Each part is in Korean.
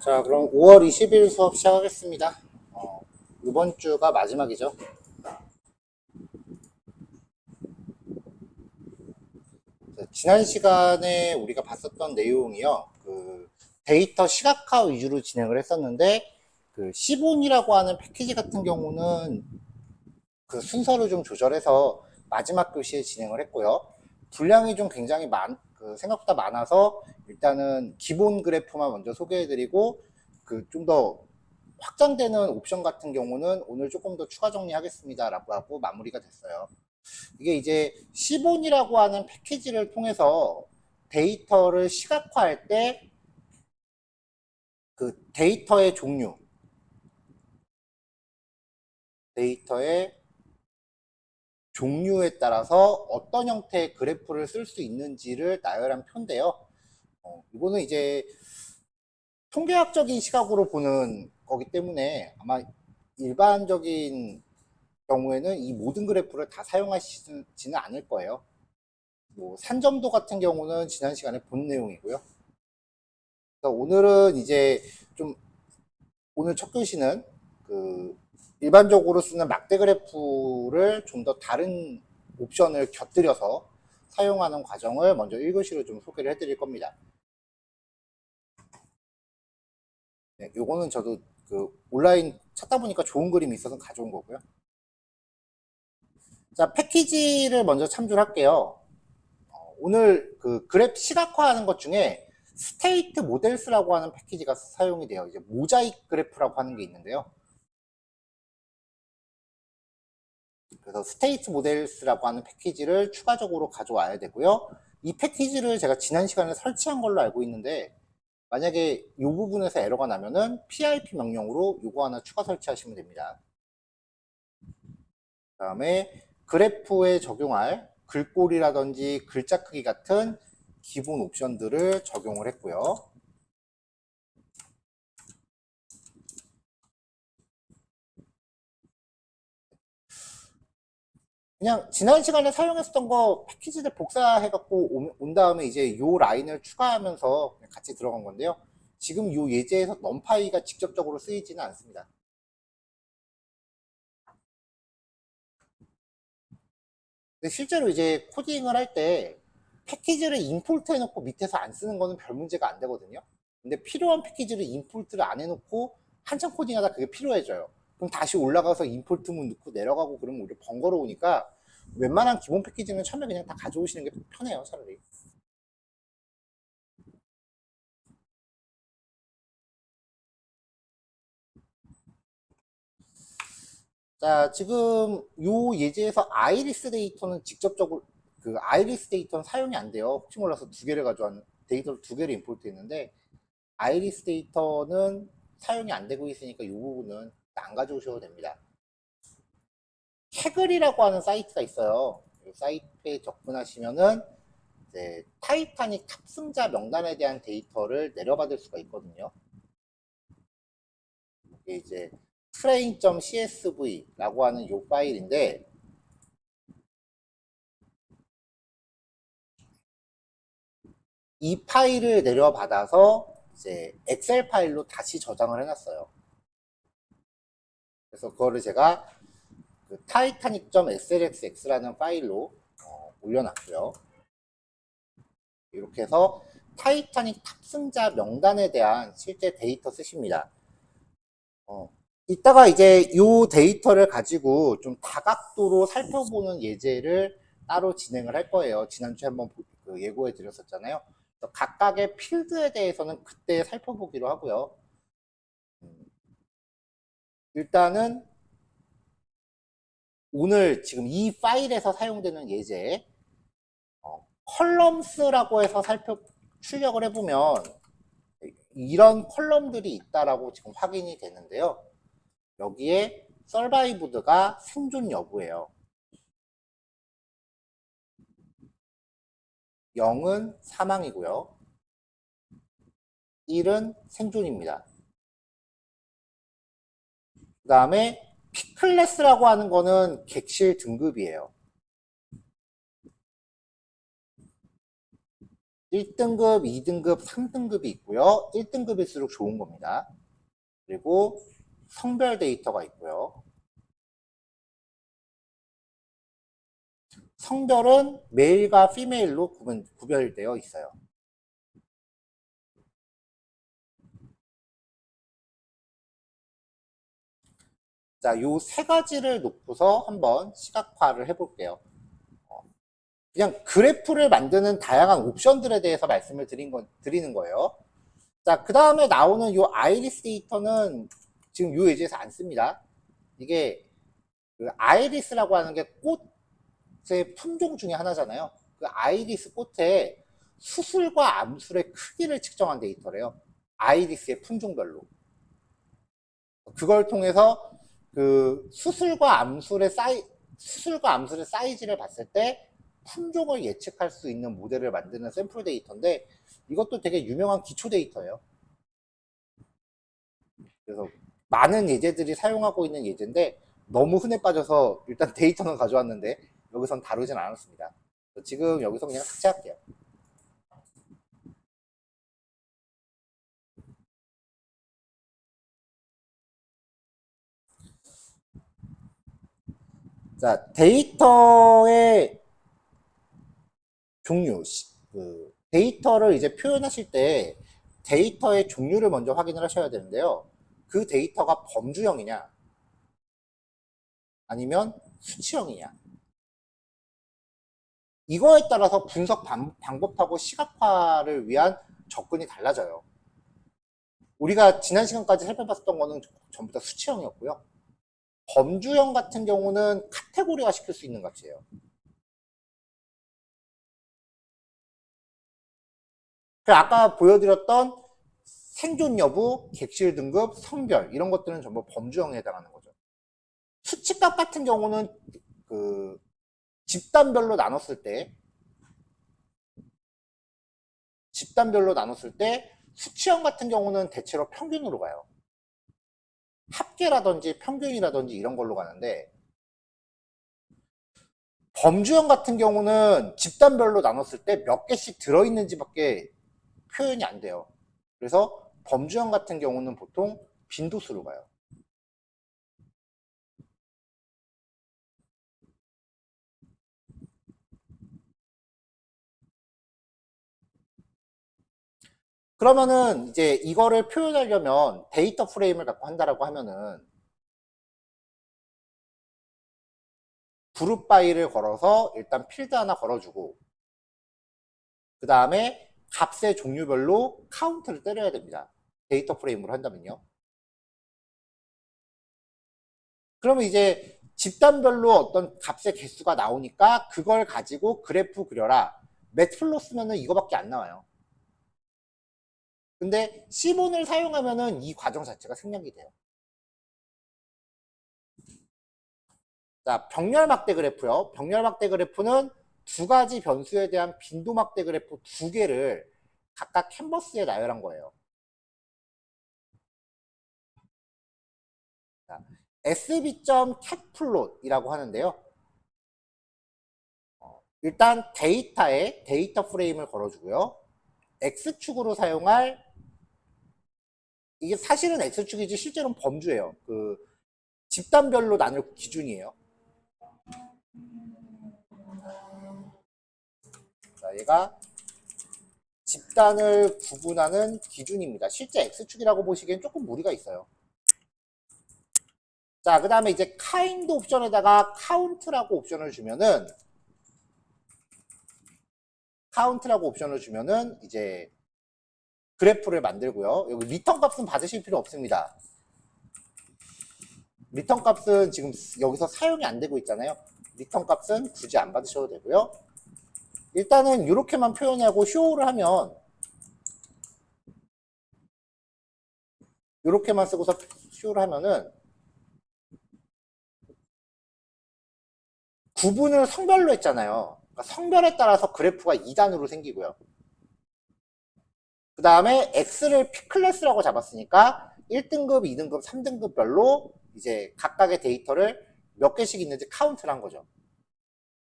자, 그럼 5월 20일 수업 시작하겠습니다. 이번 주가 마지막이죠. 자, 지난 시간에 우리가 봤었던 내용이요. 데이터 시각화 위주로 진행을 했었는데, 시본이라고 하는 패키지 같은 경우는 그 순서를 좀 조절해서 마지막 교시에 진행을 했고요. 분량이 좀 굉장히 생각보다 많아서 일단은 기본 그래프만 먼저 소개해드리고, 좀 더 확장되는 옵션 같은 경우는 오늘 조금 더 추가 정리하겠습니다라고 하고 마무리가 됐어요. 이게 이제 시본이라고 하는 패키지를 통해서 데이터를 시각화할 때 그 데이터의 종류에 따라서 어떤 형태의 그래프를 쓸 수 있는지를 나열한 표인데요. 이거는 이제 통계학적인 시각으로 보는 거기 때문에 아마 일반적인 경우에는 이 모든 그래프를 다 사용하시지는 않을 거예요. 뭐 산점도 같은 경우는 지난 시간에 본 내용이고요. 오늘은 이제 좀 오늘 첫 교시는 일반적으로 쓰는 막대 그래프를 좀 더 다른 옵션을 곁들여서 사용하는 과정을 먼저 1교시로 좀 소개를 해드릴 겁니다. 네, 요거는 저도 온라인 찾다 보니까 좋은 그림이 있어서 가져온 거고요. 자, 패키지를 먼저 참조를 할게요. 오늘 그래프 시각화하는 것 중에 스테이트 모델스라고 하는 패키지가 사용이 돼요. 이제 모자이크 그래프라고 하는 게 있는데요. 그래서 스테이트 모델스라고 하는 패키지를 추가적으로 가져와야 되고요. 이 패키지를 제가 지난 시간에 설치한 걸로 알고 있는데 만약에 이 부분에서 에러가 나면은 pip 명령으로 이거 하나 추가 설치하시면 됩니다. 그 다음에 그래프에 적용할 글꼴이라든지 글자 크기 같은 기본 옵션들을 적용을 했고요. 그냥 지난 시간에 사용했었던 거 패키지들 복사해갖고 온 다음에 이제 요 라인을 추가하면서 같이 들어간 건데요. 지금 요 예제에서 넘파이가 직접적으로 쓰이지는 않습니다. 근데 실제로 이제 코딩을 할 때 패키지를 임포트 해놓고 밑에서 안 쓰는 거는 별 문제가 안 되거든요. 근데 필요한 패키지를 임포트를 안 해놓고 한참 코딩하다 그게 필요해져요. 그럼 다시 올라가서 임포트문 넣고 내려가고 그러면 우리 번거로우니까 웬만한 기본 패키지는 처음에 그냥 다 가져오시는 게 편해요, 차라리. 자, 지금 요 예제에서 아이리스 데이터는 직접적으로 아이리스 데이터는 사용이 안 돼요. 혹시 몰라서 두 개를 가져왔는 데이터를 두 개를 임포트 했는데 아이리스 데이터는 사용이 안 되고 있으니까 이 부분은 안 가져오셔도 됩니다. 캐글이라고 하는 사이트가 있어요. 이 사이트에 접근하시면은 이제 타이타닉 탑승자 명단에 대한 데이터를 내려받을 수가 있거든요. 이게 이제 train.csv라고 하는 이 파일인데 이 파일을 내려받아서 이제 엑셀 파일로 다시 저장을 해놨어요. 그래서 그거를 제가 타이타닉.slxx라는 파일로 올려놨고요. 이렇게 해서 타이타닉 탑승자 명단에 대한 실제 데이터 쓰십니다. 이따가 이제 이 데이터를 가지고 좀 다각도로 살펴보는 예제를 따로 진행을 할 거예요. 지난주에 한번 예고해 드렸었잖아요. 각각의 필드에 대해서는 그때 살펴보기로 하고요. 일단은 오늘 지금 이 파일에서 사용되는 예제 컬럼스라고 해서 출력을 해보면 이런 컬럼들이 있다라고 지금 확인이 되는데요. 여기에 서바이브드가 생존 여부예요. 0은 사망이고요. 1은 생존입니다. 그 다음에 P클래스라고 하는 거는 객실 등급이에요. 1등급, 2등급, 3등급이 있고요. 1등급일수록 좋은 겁니다. 그리고 성별 데이터가 있고요. 성별은 메일과 피메일로 구별되어 있어요. 자, 요 세 가지를 놓고서 한번 시각화를 해볼게요. 그냥 그래프를 만드는 다양한 옵션들에 대해서 말씀을 드리는 거예요. 자, 그 다음에 나오는 요 아이리스 데이터는 지금 요 예제에서 안 씁니다. 이게 그 아이리스라고 하는 게 꽃의 품종 중에 하나잖아요. 그 아이리스 꽃의 수술과 암술의 크기를 측정한 데이터래요. 아이리스의 품종별로. 그걸 통해서 그 수술과 암술의 사이즈를 봤을 때 품종을 예측할 수 있는 모델을 만드는 샘플 데이터인데 이것도 되게 유명한 기초 데이터예요. 그래서 많은 예제들이 사용하고 있는 예제인데 너무 흔해 빠져서 일단 데이터는 가져왔는데 여기선 다루진 않았습니다. 지금 여기서 그냥 삭제할게요. 자, 데이터의 종류, 데이터를 이제 표현하실 때 데이터의 종류를 먼저 확인을 하셔야 되는데요. 그 데이터가 범주형이냐, 아니면 수치형이냐. 이거에 따라서 분석 방법하고 시각화를 위한 접근이 달라져요. 우리가 지난 시간까지 살펴봤던 거는 전부 다 수치형이었고요. 범주형 같은 경우는 카테고리화 시킬 수 있는 값이에요. 아까 보여드렸던 생존 여부, 객실 등급, 성별 이런 것들은 전부 범주형에 해당하는 거죠. 수치값 같은 경우는 그 집단별로 나눴을 때 수치형 같은 경우는 대체로 평균으로 가요. 합계라든지 평균이라든지 이런 걸로 가는데 범주형 같은 경우는 집단별로 나눴을 때 몇 개씩 들어있는지밖에 표현이 안 돼요. 그래서 범주형 같은 경우는 보통 빈도수로 가요. 그러면은 이제 이거를 표현하려면 데이터 프레임을 갖고 한다라고 하면은 그룹 바이를 걸어서 일단 필드 하나 걸어주고 그 다음에 값의 종류별로 카운트를 때려야 됩니다. 데이터 프레임으로 한다면요. 그러면 이제 집단별로 어떤 값의 개수가 나오니까 그걸 가지고 그래프 그려라. 매트플로 쓰면은 이거밖에 안 나와요. 근데 C본을 사용하면은 이 과정 자체가 생략이 돼요. 자, 병렬 막대 그래프요. 병렬 막대 그래프는 두 가지 변수에 대한 빈도 막대 그래프 두 개를 각각 캔버스에 나열한 거예요. sb.catplot이라고 하는데요. 일단 데이터에 데이터 프레임을 걸어주고요. x축으로 사용할 이게 사실은 x축이지 실제로는 범주예요. 그 집단별로 나눌 기준이에요. 자, 얘가 집단을 구분하는 기준입니다. 실제 x축이라고 보시기엔 조금 무리가 있어요. 자, 그 다음에 이제 kind 옵션에다가 count라고 옵션을 주면은 이제 그래프를 만들고요. 여기 리턴 값은 받으실 필요 없습니다. 리턴 값은 지금 여기서 사용이 안 되고 있잖아요. 리턴 값은 굳이 안 받으셔도 되고요. 일단은 이렇게만 표현하고 쇼를 하면 이렇게만 쓰고서 쇼를 하면은 구분을 성별로 했잖아요. 그러니까 성별에 따라서 그래프가 2단으로 생기고요. 그 다음에 X를 P클래스라고 잡았으니까 1등급, 2등급, 3등급별로 이제 각각의 데이터를 몇 개씩 있는지 카운트를 한 거죠.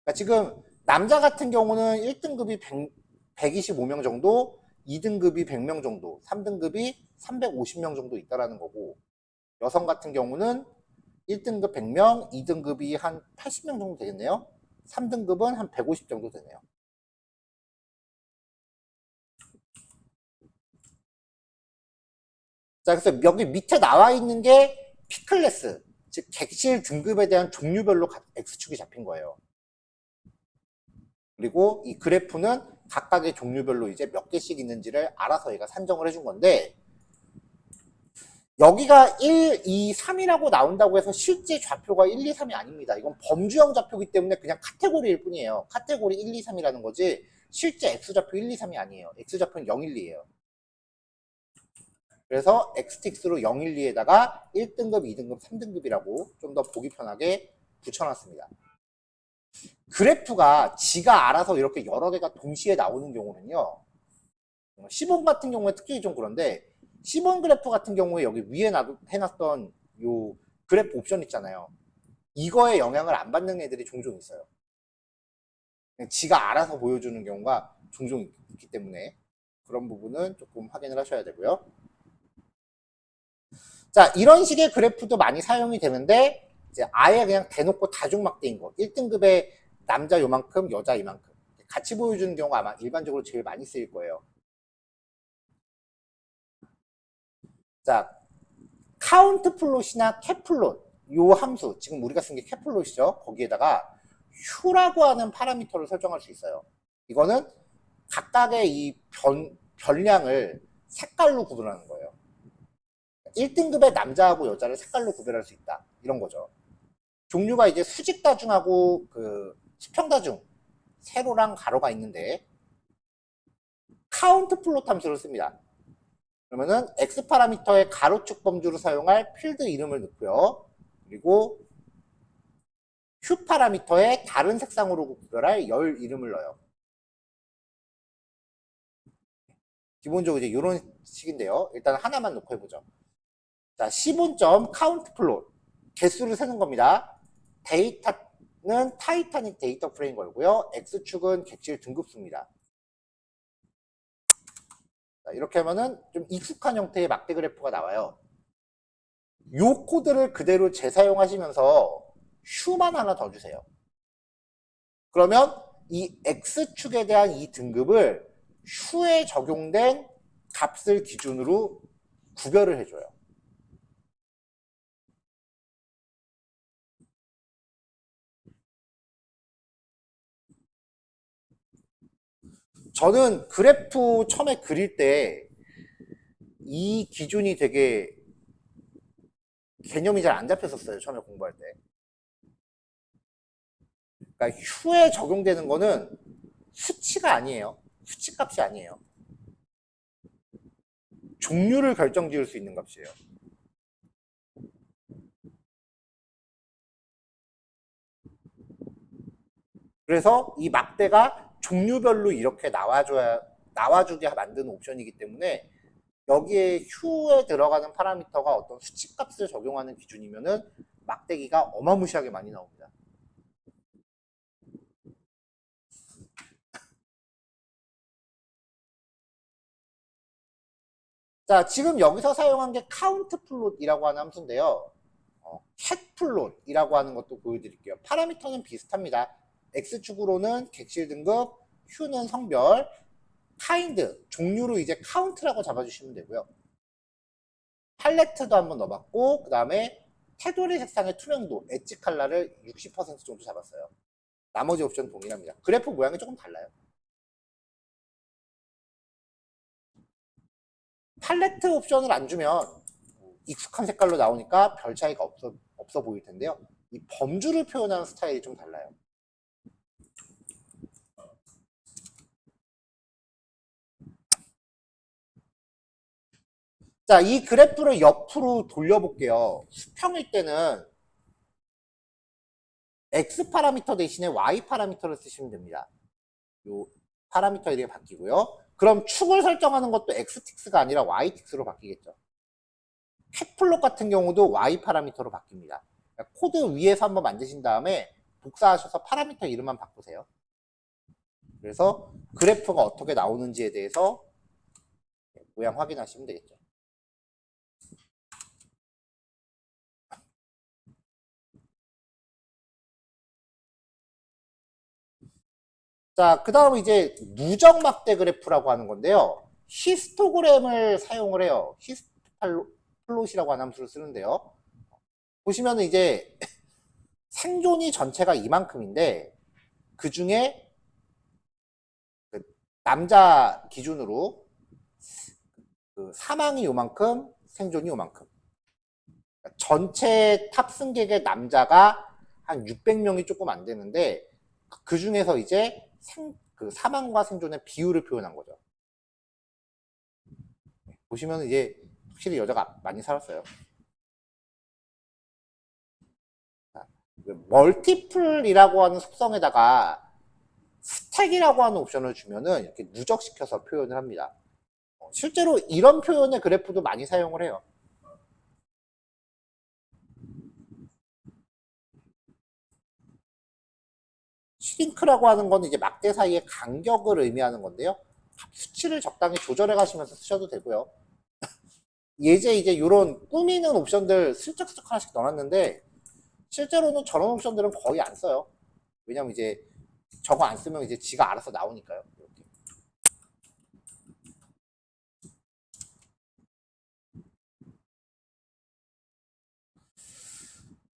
그러니까 지금 남자 같은 경우는 1등급이 125명 정도, 2등급이 100명 정도, 3등급이 350명 정도 있다라는 거고, 여성 같은 경우는 1등급 100명, 2등급이 한 80명 정도 되겠네요. 3등급은 한 150 정도 되네요. 자, 그래서 여기 밑에 나와 있는 게 P클래스, 즉 객실 등급에 대한 종류별로 X축이 잡힌 거예요. 그리고 이 그래프는 각각의 종류별로 이제 몇 개씩 있는지를 알아서 얘가 산정을 해준 건데, 여기가 1, 2, 3이라고 나온다고 해서 실제 좌표가 1, 2, 3이 아닙니다. 이건 범주형 좌표이기 때문에 그냥 카테고리일 뿐이에요. 카테고리 1, 2, 3이라는 거지 실제 X좌표 1, 2, 3이 아니에요. X좌표는 0, 1, 2예요. 그래서 XTX로 0, 1, 2에다가 1등급, 2등급, 3등급이라고 좀 더 보기 편하게 붙여놨습니다. 그래프가 지가 알아서 이렇게 여러 개가 동시에 나오는 경우는요, 시본 같은 경우에 특히 좀 그런데, 시본 그래프 같은 경우에 여기 위에 해놨던 요 그래프 옵션 있잖아요. 이거에 영향을 안 받는 애들이 종종 있어요. 그냥 지가 알아서 보여주는 경우가 종종 있기 때문에 그런 부분은 조금 확인을 하셔야 되고요. 자, 이런 식의 그래프도 많이 사용이 되는데, 이제 아예 그냥 대놓고 다중막대인 거. 1등급의 남자 요만큼, 여자 이만큼. 같이 보여주는 경우가 아마 일반적으로 제일 많이 쓰일 거예요. 자, 카운트 플롯이나 캡 플롯, 요 함수, 지금 우리가 쓴 게 캡 플롯이죠. 거기에다가 Q라고 하는 파라미터를 설정할 수 있어요. 이거는 각각의 이 변량을 색깔로 구분하는 거예요. 1등급의 남자하고 여자를 색깔로 구별할 수 있다. 이런 거죠. 종류가 이제 수직 다중하고 그 수평 다중, 세로랑 가로가 있는데, 카운트 플롯 함수를 씁니다. 그러면은 X 파라미터의 가로축 범주로 사용할 필드 이름을 넣고요. 그리고 Q 파라미터의 다른 색상으로 구별할 열 이름을 넣어요. 기본적으로 이제 이런 식인데요. 일단 하나만 놓고 해보죠. 자, 시본점 카운트 플롯. 개수를 세는 겁니다. 데이터는 타이타닉 데이터 프레임 걸고요. X축은 객실 등급수입니다. 자, 이렇게 하면은 좀 익숙한 형태의 막대 그래프가 나와요. 요 코드를 그대로 재사용하시면서 Q만 하나 더 주세요. 그러면 이 X축에 대한 이 등급을 Q에 적용된 값을 기준으로 구별을 해줘요. 저는 그래프 처음에 그릴 때 이 기준이 되게 개념이 잘 안 잡혔었어요. 처음에 공부할 때. 그러니까 Q에 적용되는 거는 수치가 아니에요. 수치 값이 아니에요. 종류를 결정 지을 수 있는 값이에요. 그래서 이 막대가 종류별로 이렇게 나와주게 만드는 옵션이기 때문에 여기에 Q에 들어가는 파라미터가 어떤 수치값을 적용하는 기준이면은 막대기가 어마무시하게 많이 나옵니다. 자, 지금 여기서 사용한 게 카운트 플롯이라고 하는 함수인데요. 캣 플롯이라고 하는 것도 보여드릴게요. 파라미터는 비슷합니다. X축으로는 객실 등급, Q는 성별, 카인드, 종류로 이제 카운트라고 잡아주시면 되고요. 팔레트도 한번 넣어봤고, 그 다음에 테두리 색상의 투명도, 엣지 칼라를 60% 정도 잡았어요. 나머지 옵션 동일합니다. 그래프 모양이 조금 달라요. 팔레트 옵션을 안 주면 익숙한 색깔로 나오니까 별 차이가 없어 보일 텐데요. 이 범주를 표현하는 스타일이 좀 달라요. 자, 이 그래프를 옆으로 돌려볼게요. 수평일 때는 X 파라미터 대신에 Y 파라미터를 쓰시면 됩니다. 요 파라미터 이렇게 바뀌고요. 그럼 축을 설정하는 것도 XTX가 아니라 YTX로 바뀌겠죠. 캣플롯 같은 경우도 Y 파라미터로 바뀝니다. 그러니까 코드 위에서 한번 만드신 다음에 복사하셔서 파라미터 이름만 바꾸세요. 그래서 그래프가 어떻게 나오는지에 대해서 모양 확인하시면 되겠죠. 자, 그 다음 이제 누적 막대 그래프라고 하는 건데요. 히스토그램을 사용을 해요. 히스토플롯이라고 하는 함수를 쓰는데요. 보시면은 이제 생존이 전체가 이만큼인데 그 중에 그 남자 기준으로 그 사망이 요만큼, 생존이 요만큼. 그러니까 전체 탑승객의 남자가 한 600명이 조금 안 되는데 그 중에서 이제 그 사망과 생존의 비율을 표현한 거죠. 보시면 이제 확실히 여자가 많이 살았어요. 멀티플이라고 하는 속성에다가 스택이라고 하는 옵션을 주면은 이렇게 누적시켜서 표현을 합니다. 실제로 이런 표현의 그래프도 많이 사용을 해요. 슈링크라고 하는 건 이제 막대 사이의 간격을 의미하는 건데요. 수치를 적당히 조절해 가시면서 쓰셔도 되고요. 예제 이제 이런 꾸미는 옵션들 슬쩍슬쩍 하나씩 넣어놨는데 실제로는 저런 옵션들은 거의 안 써요. 왜냐면 이제 저거 안 쓰면 이제 지가 알아서 나오니까요. 이렇게.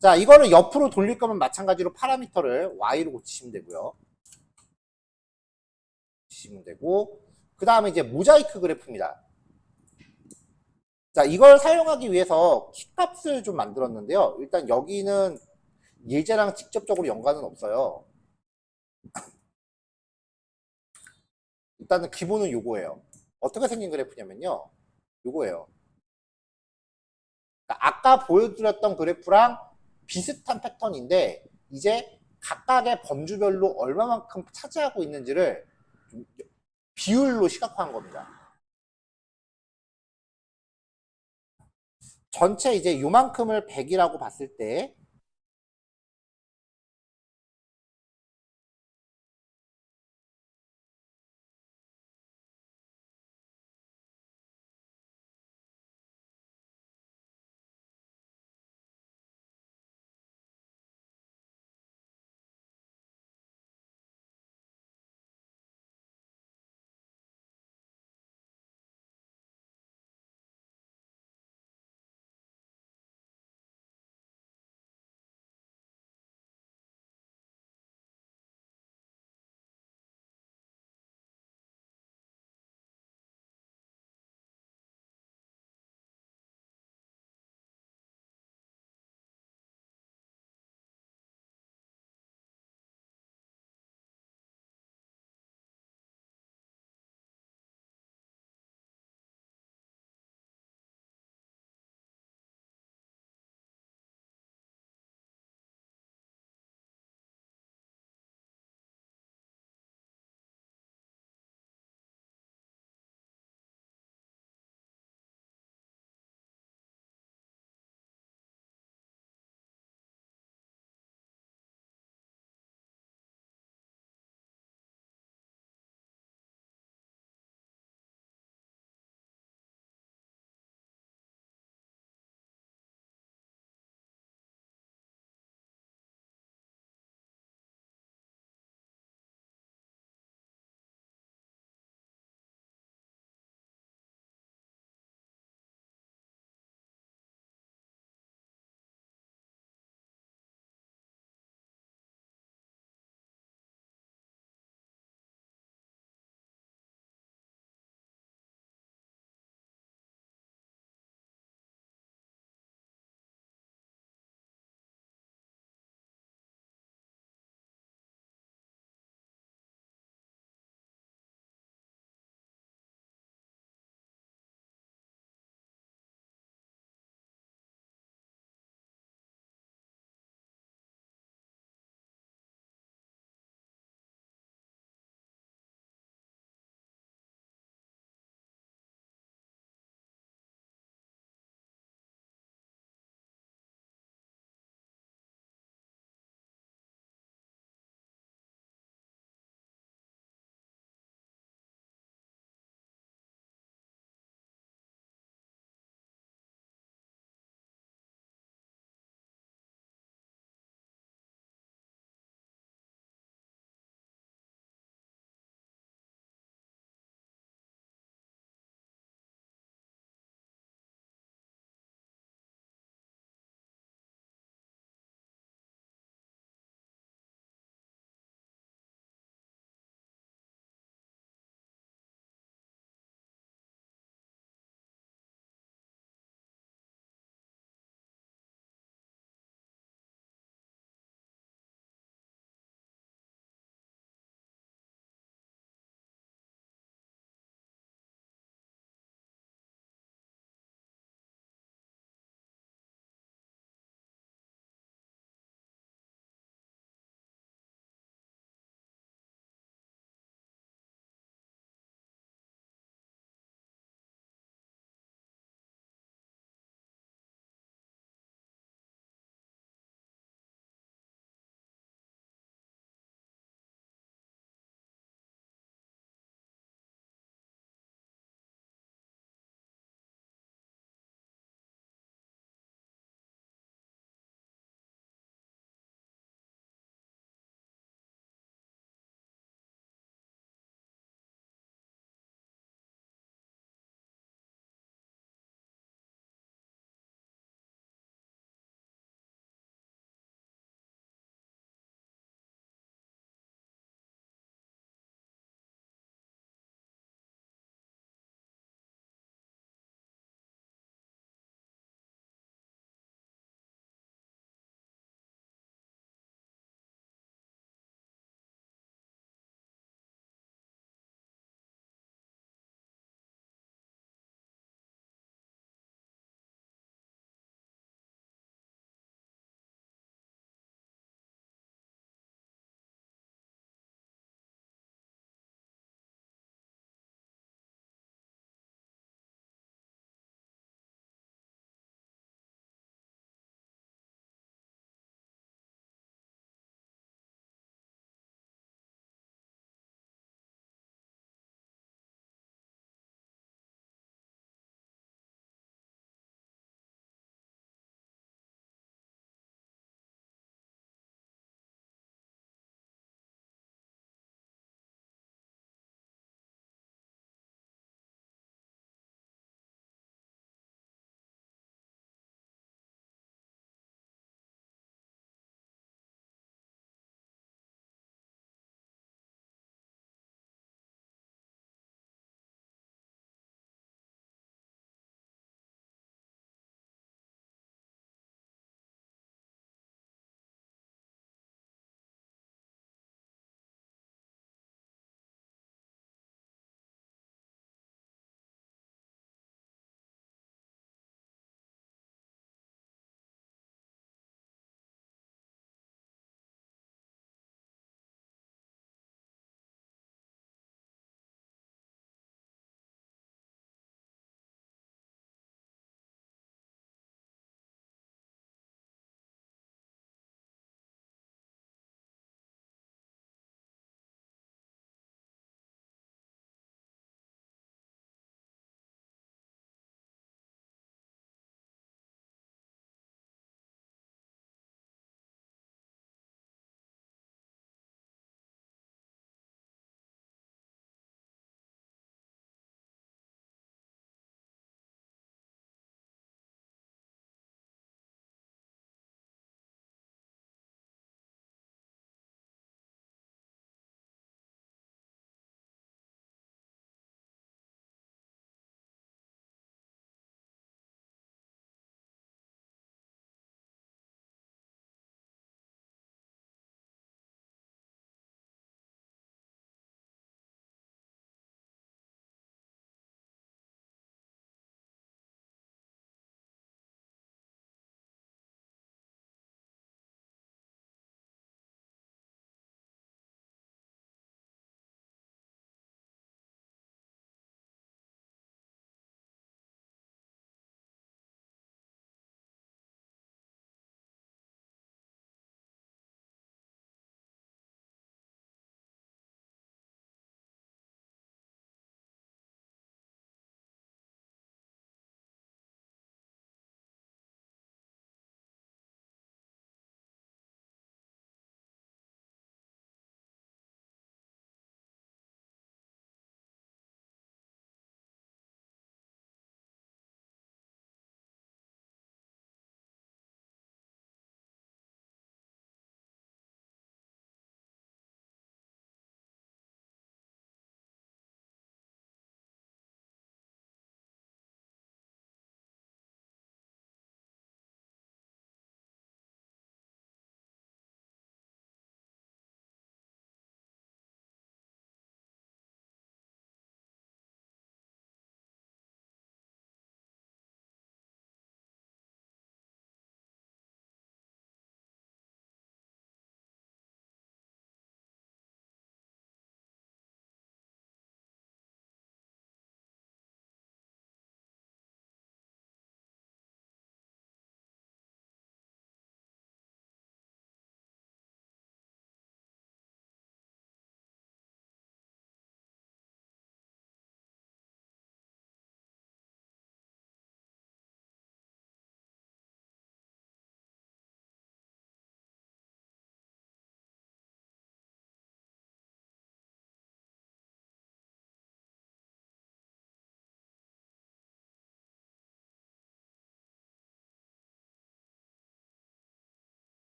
자, 이거를 옆으로 돌릴 거면 마찬가지로 파라미터를 Y로 고치시면 되고요. 고치시면 되고, 그 다음에 이제 모자이크 그래프입니다. 자, 이걸 사용하기 위해서 키값을 좀 만들었는데요. 일단 여기는 예제랑 직접적으로 연관은 없어요. 일단은 기본은 요거예요. 어떻게 생긴 그래프냐면요. 요거예요. 그러니까 아까 보여드렸던 그래프랑 비슷한 패턴인데 이제 각각의 범주별로 얼마만큼 차지하고 있는지를 비율로 시각화한 겁니다. 전체 이제 요만큼을 100이라고 봤을 때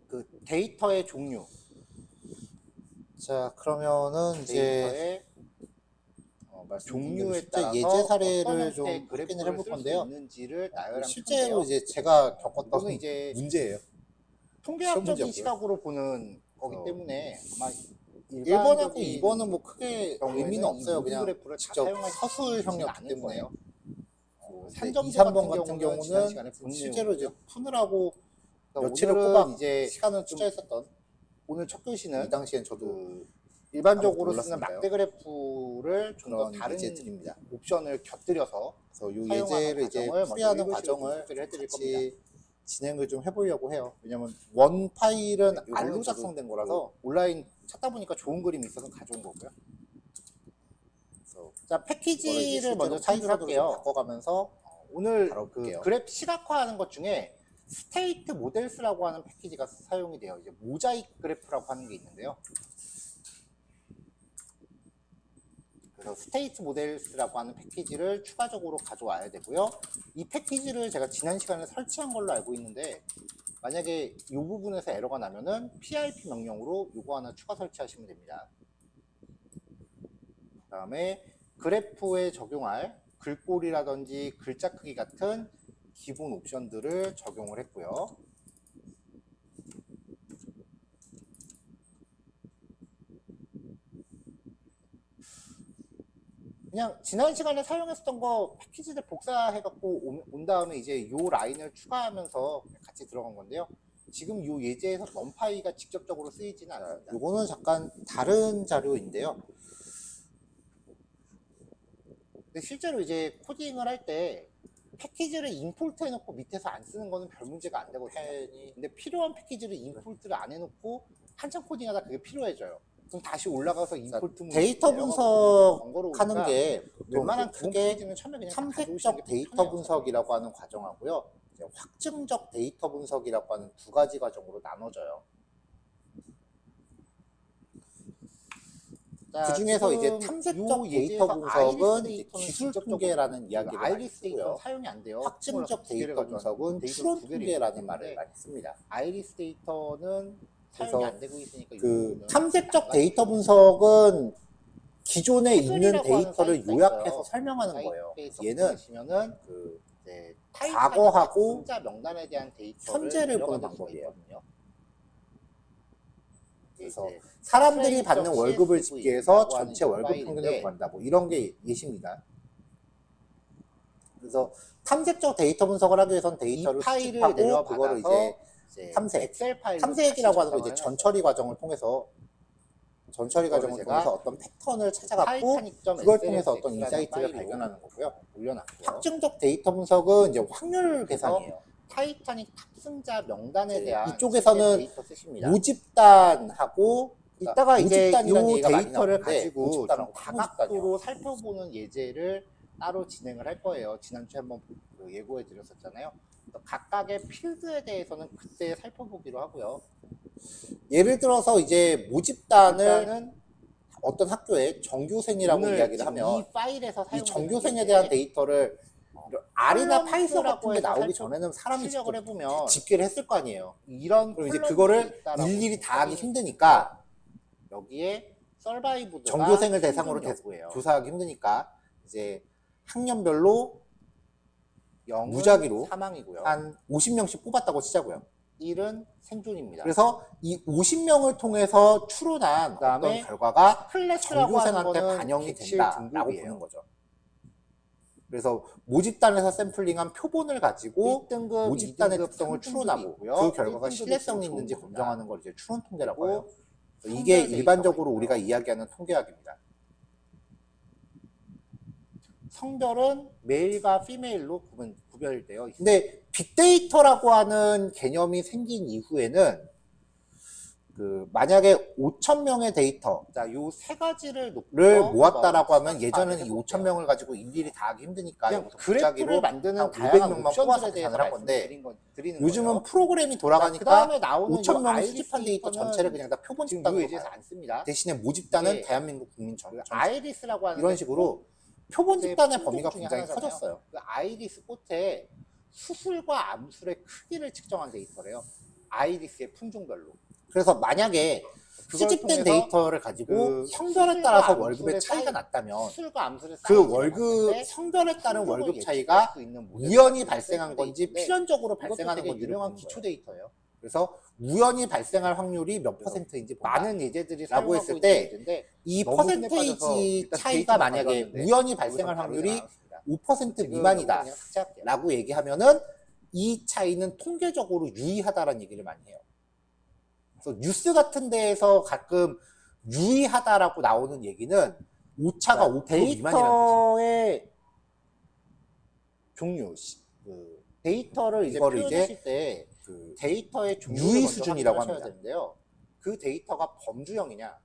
그 데이터의 종류, 자, 그러면은 이제 데이터의 종류에 따라서 예제 사례를 어떤 좀 형태의 확인을 그래프를 해볼 쓸 수 건데요. 있는지를 나열한 실제로 건데요. 이제 제가 겪었던 이거는 이제 문제예요. 통계학적인 시험 문제였고요. 시각으로 보는 거기 때문에 아마 1번하고 일반적인 2번은 뭐 크게 경우에는 의미는 없어요. 이 모든 그냥 그래프를 다 직접 사용할 수 서술형이었기 않을 때문에. 거예요. 근데 산점수 2, 3번 같은 같은 경우는 지난 경우는 시간에 본 실제로 이제 내용이고요. 푸느라고 그래서 며칠을 오늘은 꼬박 이제 시간을 좀 투자했었던 오늘 첫 이 교시는 당시엔 저도 그 일반적으로 아무것도 쓰는 몰랐으니까요. 막대 그래프를 좀 더 그런 다른 예제 드립니다. 옵션을 곁들여서 그래서 이 사용하는 예제를 이제 과정을 먼저 풀이하는 읽으시고 과정을 소개를 해드릴 겁니다. 같이 진행을 좀 해보려고 해요. 왜냐면 원 파일은 네, 알로 요거는 작성된 저도 거라서 온라인 찾다 보니까 좋은 그림이 있어서 가져온 거고요. 그래서 자, 이거를 이제 패키지를 실제로 먼저 파이썬으로 좀 찾을게요. 바꿔가면서 오늘 그 다뤄볼게요. 그래프 시각화하는 것 중에 스테이트 모델스라고 하는 패키지가 사용이 돼요. 이제 모자이크 그래프라고 하는 게 있는데요. 그래서 스테이트 모델스라고 하는 패키지를 추가적으로 가져와야 되고요. 이 패키지를 제가 지난 시간에 설치한 걸로 알고 있는데 만약에 이 부분에서 에러가 나면은 PIP 명령으로 이거 하나 추가 설치하시면 됩니다. 그 다음에 그래프에 적용할 글꼴이라든지 글자 크기 같은 기본 옵션들을 적용을 했고요. 그냥 지난 시간에 사용했었던 거 패키지를 복사해갖고 온 다음에 이제 요 라인을 추가하면서 같이 들어간 건데요. 지금 요 예제에서 넘파이가 직접적으로 쓰이지는 않습니다. 요거는 잠깐 다른 자료인데요. 근데 실제로 이제 코딩을 할 때 패키지를 임포트 해놓고 밑에서 안 쓰는 거는 별 문제가 안 되거든요. 근데 필요한 패키지를 임포트를 안 해놓고 한참 코딩하다 그게 필요해져요. 그럼 다시 올라가서 임포트 데이터 분석하는 게 웬만한 보통 크게 크게 처음에 그냥 탐색적 데이터 분석이라고 하는 과정하고요. 이제 확증적 데이터 분석이라고 하는 두 가지 과정으로 나눠져요. 그 중에서 이제 탐색적 데이터 분석은 이제 기술 통계라는 이야기를 많이 아이리스 데이터 쓰고요. 사용이 안 돼요. 확증적 데이터 분석은 추론 통계라는 말을 많이 씁니다. 아이리스 데이터는 사용이 그래서 안 되고 있으니까 그 탐색적 데이터 분석은 기존에 있는 데이터를 요약해서 설명하는 거예요. 얘는 그 과거하고 명단에 대한 데이터 현재를 보는 방법이에요. 그래서 사람들이 받는 월급을 집계해서 전체 월급 평균을 구한다. 뭐 이런 게 예시입니다. 그래서 탐색적 데이터 분석을 하기 위해선 데이터를 수집하고 그거를 이제 탐색이라고 하는 거 이제 전처리 과정을 통해서 어떤 패턴을 찾아갖고 그걸 통해서 어떤 인사이트를 발견하는 거고요. 확증적 데이터 분석은 이제 확률 계산이에요. 타이타닉 탑승자 명단에 대한 이쪽에서는 모집단하고 이따가 이제 이 데이터를 가지고 다각도로 살펴보는 예제를 따로 진행을 할 거예요. 지난주에 한번 예고해 드렸었잖아요. 각각의 필드에 대해서는 그때 살펴보기로 하고요. 예를 들어서 이제 모집단을 어떤 학교에 정규생이라고 이야기를 하면 이 정규생에 대한 데이터를 R이나 파이썬 같은 게 나오기 전에는 사람이 직접 해보면 집계를 했을 거 아니에요. 그리고 이제 그거를 일일이 다 하기 힘드니까 여기에 서바이브드가 정규생을 대상으로 조사하기 힘드니까 이제 학년별로 무작위로 사망이고요. 한 50명씩 뽑았다고 치자고요. 1은 생존입니다. 그래서 이 50명을 통해서 추론한 어떤 결과가 정규생한테 반영이 된다라고 보는 거죠. 그래서 모집단에서 샘플링한 표본을 가지고 1등급, 모집단의 특성을 추론하고 그 결과가 신뢰성이 있는지 검증하는 걸 이제 추론 통계라고 해요. 이게 일반적으로 우리가 이야기하는 통계학입니다. 성별은 메일과 피메일로 구별돼요. 근데 빅데이터라고 하는 개념이 생긴 이후에는 만약에 5,000명의 데이터 요 세 가지를 모았다라고 하면 예전에는 이 5,000명을 가지고 일일이 다 하기 힘드니까 그래프를 만드는 다양한 500명만 뽑아서 계산을 할 건데 요즘은 프로그램이 돌아가니까 5,000명을 수집한 데이터 전체를 그냥 다 표본 집단으로 안 씁니다. 대신에 모집단은 대한민국 국민 전체 아이리스라고 하는 이런 식으로 표본 집단의 범위가 굉장히 커졌어요. 아이리스 꽃에 수술과 암술의 크기를 측정한 데이터래요. 아이리스의 품종별로. 그래서 만약에 그걸 수집된 통해서 데이터를 가지고 성별에 따라서 월급의 차이가 났다면 수술과 암술의 그 월급 성별에 따른 월급 차이가 우연히 발생한 건지 필연적으로 발생하는 건지를 유명한 보는 기초 거예요. 데이터예요. 그래서 우연히 발생할 확률이 몇 퍼센트인지 본다. 많은 예제들이 라고 사용하고 했을 있는 때 예제인데 이 너무 흔해 빠져서 퍼센테이지 일단 차이가 데이터만 만약에 가져왔는데 우연히 여기서 발생할 다루진 확률이 않았습니다. 5% 지금 미만이다 그냥 삭제할게요. 라고 얘기하면은 이 차이는 통계적으로 유의하다라는 얘기를 많이 해요. 그래서 뉴스 같은 데에서 가끔 유의하다라고 나오는 얘기는 오차가 5% 미만이라는 뜻이에요. 데이터의 종류, 데이터를 이제 이거를 표현하실 때 그 데이터의 종류를 유의 먼저 수준이라고 확인하셔야 합니다. 되는데요. 그 데이터가 범주형이냐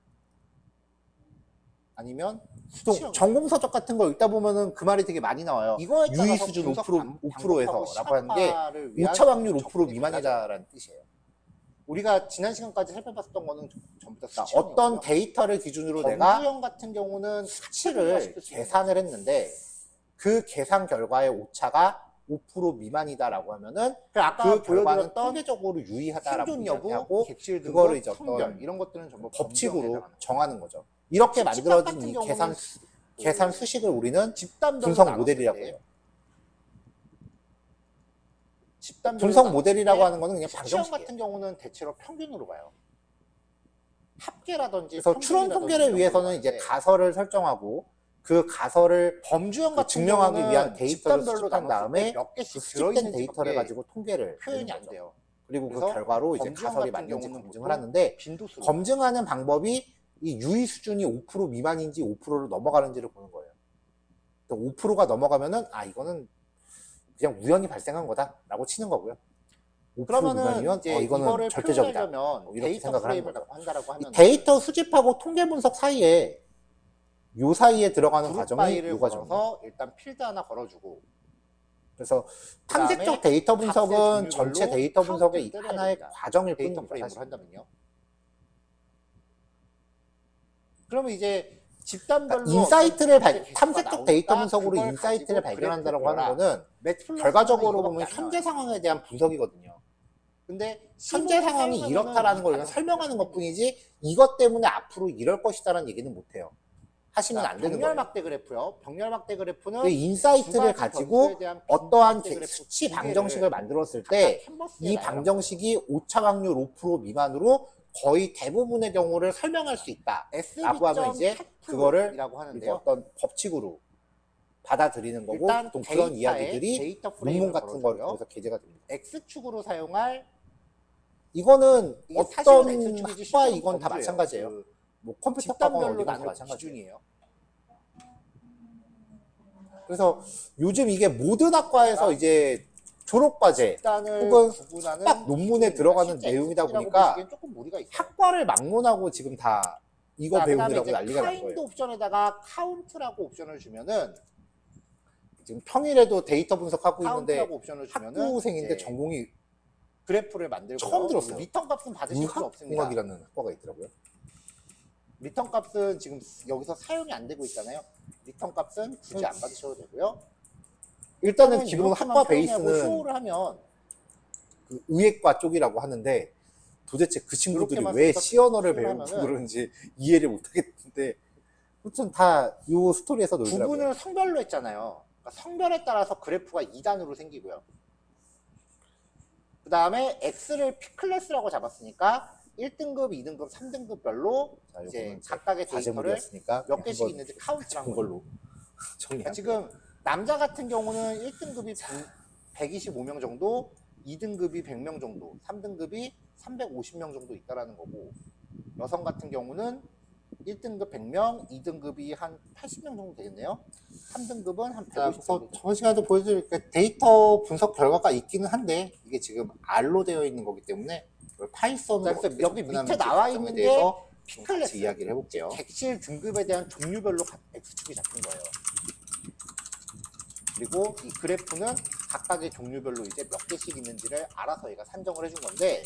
아니면 또 수치형. 전공서적 같은 거 읽다 보면은 그 말이 되게 많이 나와요. 이거에 유의 따라서 수준 분석 5%에서 라고 하는 게 시각화를 위한 오차 확률 5% 접근이 미만이다라는 뜻이에요. 우리가 지난 시간까지 살펴봤던 거는 전부 다 그러니까 수치형이었고요. 어떤 데이터를 기준으로 내가 범주형 같은 경우는 수치를 계산을 했는데 그 계산 결과의 오차가 5% 미만이다라고 하면은 아까 그 결과는 보여드렸던 통계적으로 유의하다라고 생존 여부, 하고 객실 등급, 그거를 이제 성별 어떤 이런 것들은 전부 법칙으로 정하는 거죠. 이렇게 수치값 만들어진 같은 이 경우는 계산 수식을 우리는 집단별로 분석 나눴을 모델이라고 때 해요. 집단별로 분석 나눴을 모델이라고 때 하는 거는 그냥 수치형 방정식이에요. 같은 경우는 대체로 평균으로 가요. 합계라든지 그래서 추론 통계를 평균이라든지 위해서는 이런 이제 거를 가설을 설정하고 그 가설을 범주형 같은 증명하기 경우는 위한 데이터를 집단별로 수집한 나눴을 다음에 때 몇 그 개씩 수집된 들어있는지 데이터를 가지고 통계를 표현이 내는 안 거죠. 돼요. 그리고 그 그래서 결과로 이제 범주형 가설이 같은 맞는지 경우는 검증을 보통 하는데 빈도수 검증하는 방법이 이 유의 수준이 5% 미만인지 5%를 넘어가는지를 보는 거예요. 5%가 넘어가면은 아 이거는 그냥 우연히 발생한 거다라고 치는 거고요. 5% 그러면은 미만이면 이제 이거는 이거를 절대적이다. 표현하려면 이렇게 데이터 생각을 하는 프레임을 거죠. 한다라고 하면 데이터 수집하고 통계 분석 사이에 요 사이에 들어가는 그룹 과정이 파일을 요 과정이에요. 걸어서 일단 필드 하나 걸어주고 그래서 그다음에 탐색적 데이터 분석은 값의 전체 종류별로 데이터 분석의 카운트를 하나의 때려야 됩니다. 과정일 데이터 뿐입니다. 프레임으로 사실. 한다면요. 그러면 이제 집단별로 인사이트를 어떤 개수가 탐색적 나오니까 데이터 분석으로 그걸 인사이트를 가지고 발견한다라고 그래프를 하는 거는 매트플러스는 결과적으로 이거밖에 보면 안 현재 나와요. 상황에 대한 분석이거든요. 근데 현재 상황이 이렇다라는 걸 그냥 설명하는 것 뿐이지 이것 때문에 앞으로 이럴 것이다라는 얘기는 못해요. 하시면 안 되는 병렬 거예요. 막대 그래프요. 병렬 막대 그래프는 그 인사이트를 두 가지 가지고 변수에 대한 어떠한 빈도 그래프 수치 두 개를 방정식을 만들었을 각각 때 캔버스에 이 나열한 방정식이 오차 확률 5% 미만으로 거의 대부분의 경우를 설명할 수 있다. 라고 하면 이제 그거를 이라고 이제 하는데요. 어떤 법칙으로 받아들이는 거고 일단 보통 그런 데이터에 이야기들이 데이터 논문 프레임을 같은 걸 걸어주고요. 통해서 게재가 됩니다. X축으로 사용할 이거는 이게 어떤 사실은 X축이지 학과 실제로는 이건 다 범주예요. 마찬가지예요. 그 뭐 컴퓨터 학과건 집단별로 어디건 다 나눈 마찬가지예요. 기준이에요. 그래서 요즘 이게 모든 학과에서 이제 졸업과제 집단을 혹은 구분하는 딱 논문에 기준입니다. 들어가는 실제 내용이다 X축이라고 보니까 보시기엔 조금 무리가 있어요. 학과를 막론하고 지금 다 이거 그다음에 배우느라고 이제 난리가 난 카인드 거예요. 옵션에다가 카운트라고 옵션을 주면은 지금 평일에도 데이터 분석하고 있는데 카운트라고 옵션을 주면은 학부생인데 이제 전공이 그래프를 만들고 처음 들었어요. 리턴 값은 받으실 수 없습니다. 의학공학이라는 학과가 있더라고요. 리턴 값은 지금 여기서 사용이 안 되고 있잖아요. 리턴 값은 굳이 안 받으셔도 되고요. 일단은 기본 이렇게만 학과 표현하고 베이스는 쇼를 하면 그 의예과 쪽이라고 하는데 도대체 그 친구들이 이렇게만 왜 써서 시언어를 표현을 배우고 하면은 그러는지 이해를 못하겠는데 아무튼 다 요 스토리에서 놀더라고요. 구분을 성별로 했잖아요. 그러니까 성별에 따라서 그래프가 2단으로 생기고요. 그 다음에 X를 P클래스라고 잡았으니까 1등급, 2등급, 3등급별로 자, 이제 요거는 각각의 데이터를 과제물이었으니까 몇 개씩 한번 있는지 카운트한 본 걸로. 걸로 정리할게요. 지금 남자 같은 경우는 1등급이 125명 정도, 2등급이 100명 정도, 3등급이 350명 정도 있다라는 거고, 여성 같은 경우는 1등급 100명, 2등급이 한 80명 정도 되겠네요. 3등급은 한 150 정도. 저번 시간에도 보여드릴까 데이터 분석 결과가 있기는 한데 이게 지금 R로 되어 있는 거기 때문에 이걸 파이썬으로 그래서 여기 밑에 나와 있는 게 대해서 P클래스 같이 이야기를 해볼게요. 객실 등급에 대한 종류별로 X축이 잡힌 거예요. 그리고 이 그래프는 각각의 종류별로 이제 몇 개씩 있는지를 알아서 얘가 산정을 해준 건데,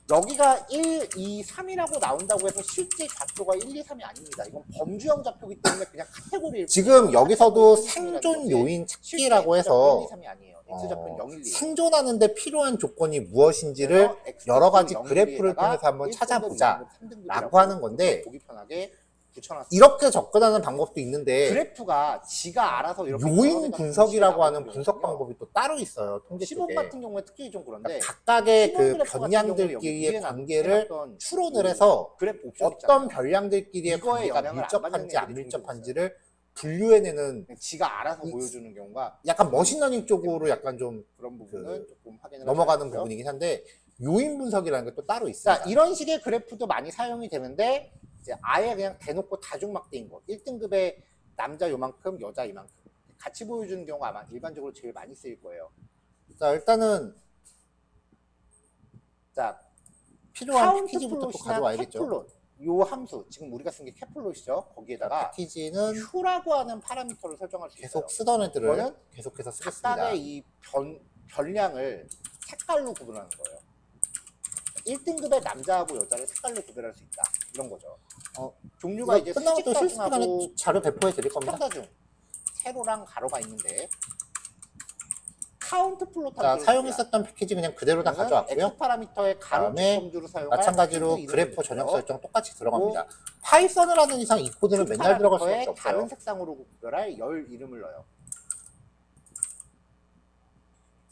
여기가 1, 2, 3이라고 나온다고 해서 실제 좌표가 1, 2, 3이 아닙니다. 이건 범주형 좌표이기 때문에 그냥 카테고리를 지금 여기서도 카테고리 생존 수준이라는 요인 거지. 찾기라고 실제 해서 1, 2, 3이 아니에요. X좌표는 0, 1, 2. 생존하는데 필요한 조건이 무엇인지를 여러 가지 그래프를 통해서 한번 찾아보자 라고 하는 건데, 보기 편하게 붙여놨습니다. 이렇게 접근하는 방법도 있는데 그래프가 지가 알아서 이렇게 요인 분석이라고 하는 분석 방법이 또 따로 있어요. 통계 시범 쪽에. 같은 경우에 특히 좀 그런데 각각의 시범 그 그래프 같은 변량들끼리의 경우에 관계를 해놨던 추론을 해서 그래프 옵션 어떤 있잖아요. 변량들끼리의 이거에 관계가 영향을 안 밀접한지 받는 안 애들이 밀접한지를 분류해내는 지가 알아서 이- 보여주는 경우가 약간 머신러닝 쪽으로 약간 좀 그런 부분은 조금 확인을 넘어가는 하셔야 부분이긴 한데, 요인 분석이라는 게 또 따로 있습니다. 자, 이런 식의 그래프도 많이 사용이 되는데 이제 아예 그냥 대놓고 다중막대인 거. 1등급의 남자 요만큼, 여자 이만큼 같이 보여주는 경우가 아마 일반적으로 제일 많이 쓰일 거예요. 자, 일단은 자, 필요한 카운트 패키지부터 또 플롯이나 가져와야겠죠. 캡플롯 요 함수 지금 우리가 쓴 게 캡플롯이죠. 거기에다가 패키지는 Q라고 하는 파라미터를 설정할 수 있어요. 계속 쓰던 애들을 이거는 계속해서 쓰겠습니다. 각각의 이 변량을 색깔로 구분하는 거예요. 1등급의 남자하고 여자를 색깔로 구별할 수 있다. 이런 거죠. 종류가 이제 끝나고 또 실습 시간에 수직사중하고 자료 배포해 드릴 겁니다. 평사중 세로랑 가로가 있는데 카운트 플롯 자, 함수를 사용했었던 패키지 그냥 그대로 다 가져왔고요. X 파라미터의 가로 그다음에 범주로 사용할 마찬가지로 필드 그래프 이름을 전역 넣고요. 설정 똑같이 들어갑니다. 파이썬을 하는 이상 이 코드는 맨날 들어갈 수밖에 파라미터의 다른 없어요. 색상으로 구별할 열 이름을 넣어요.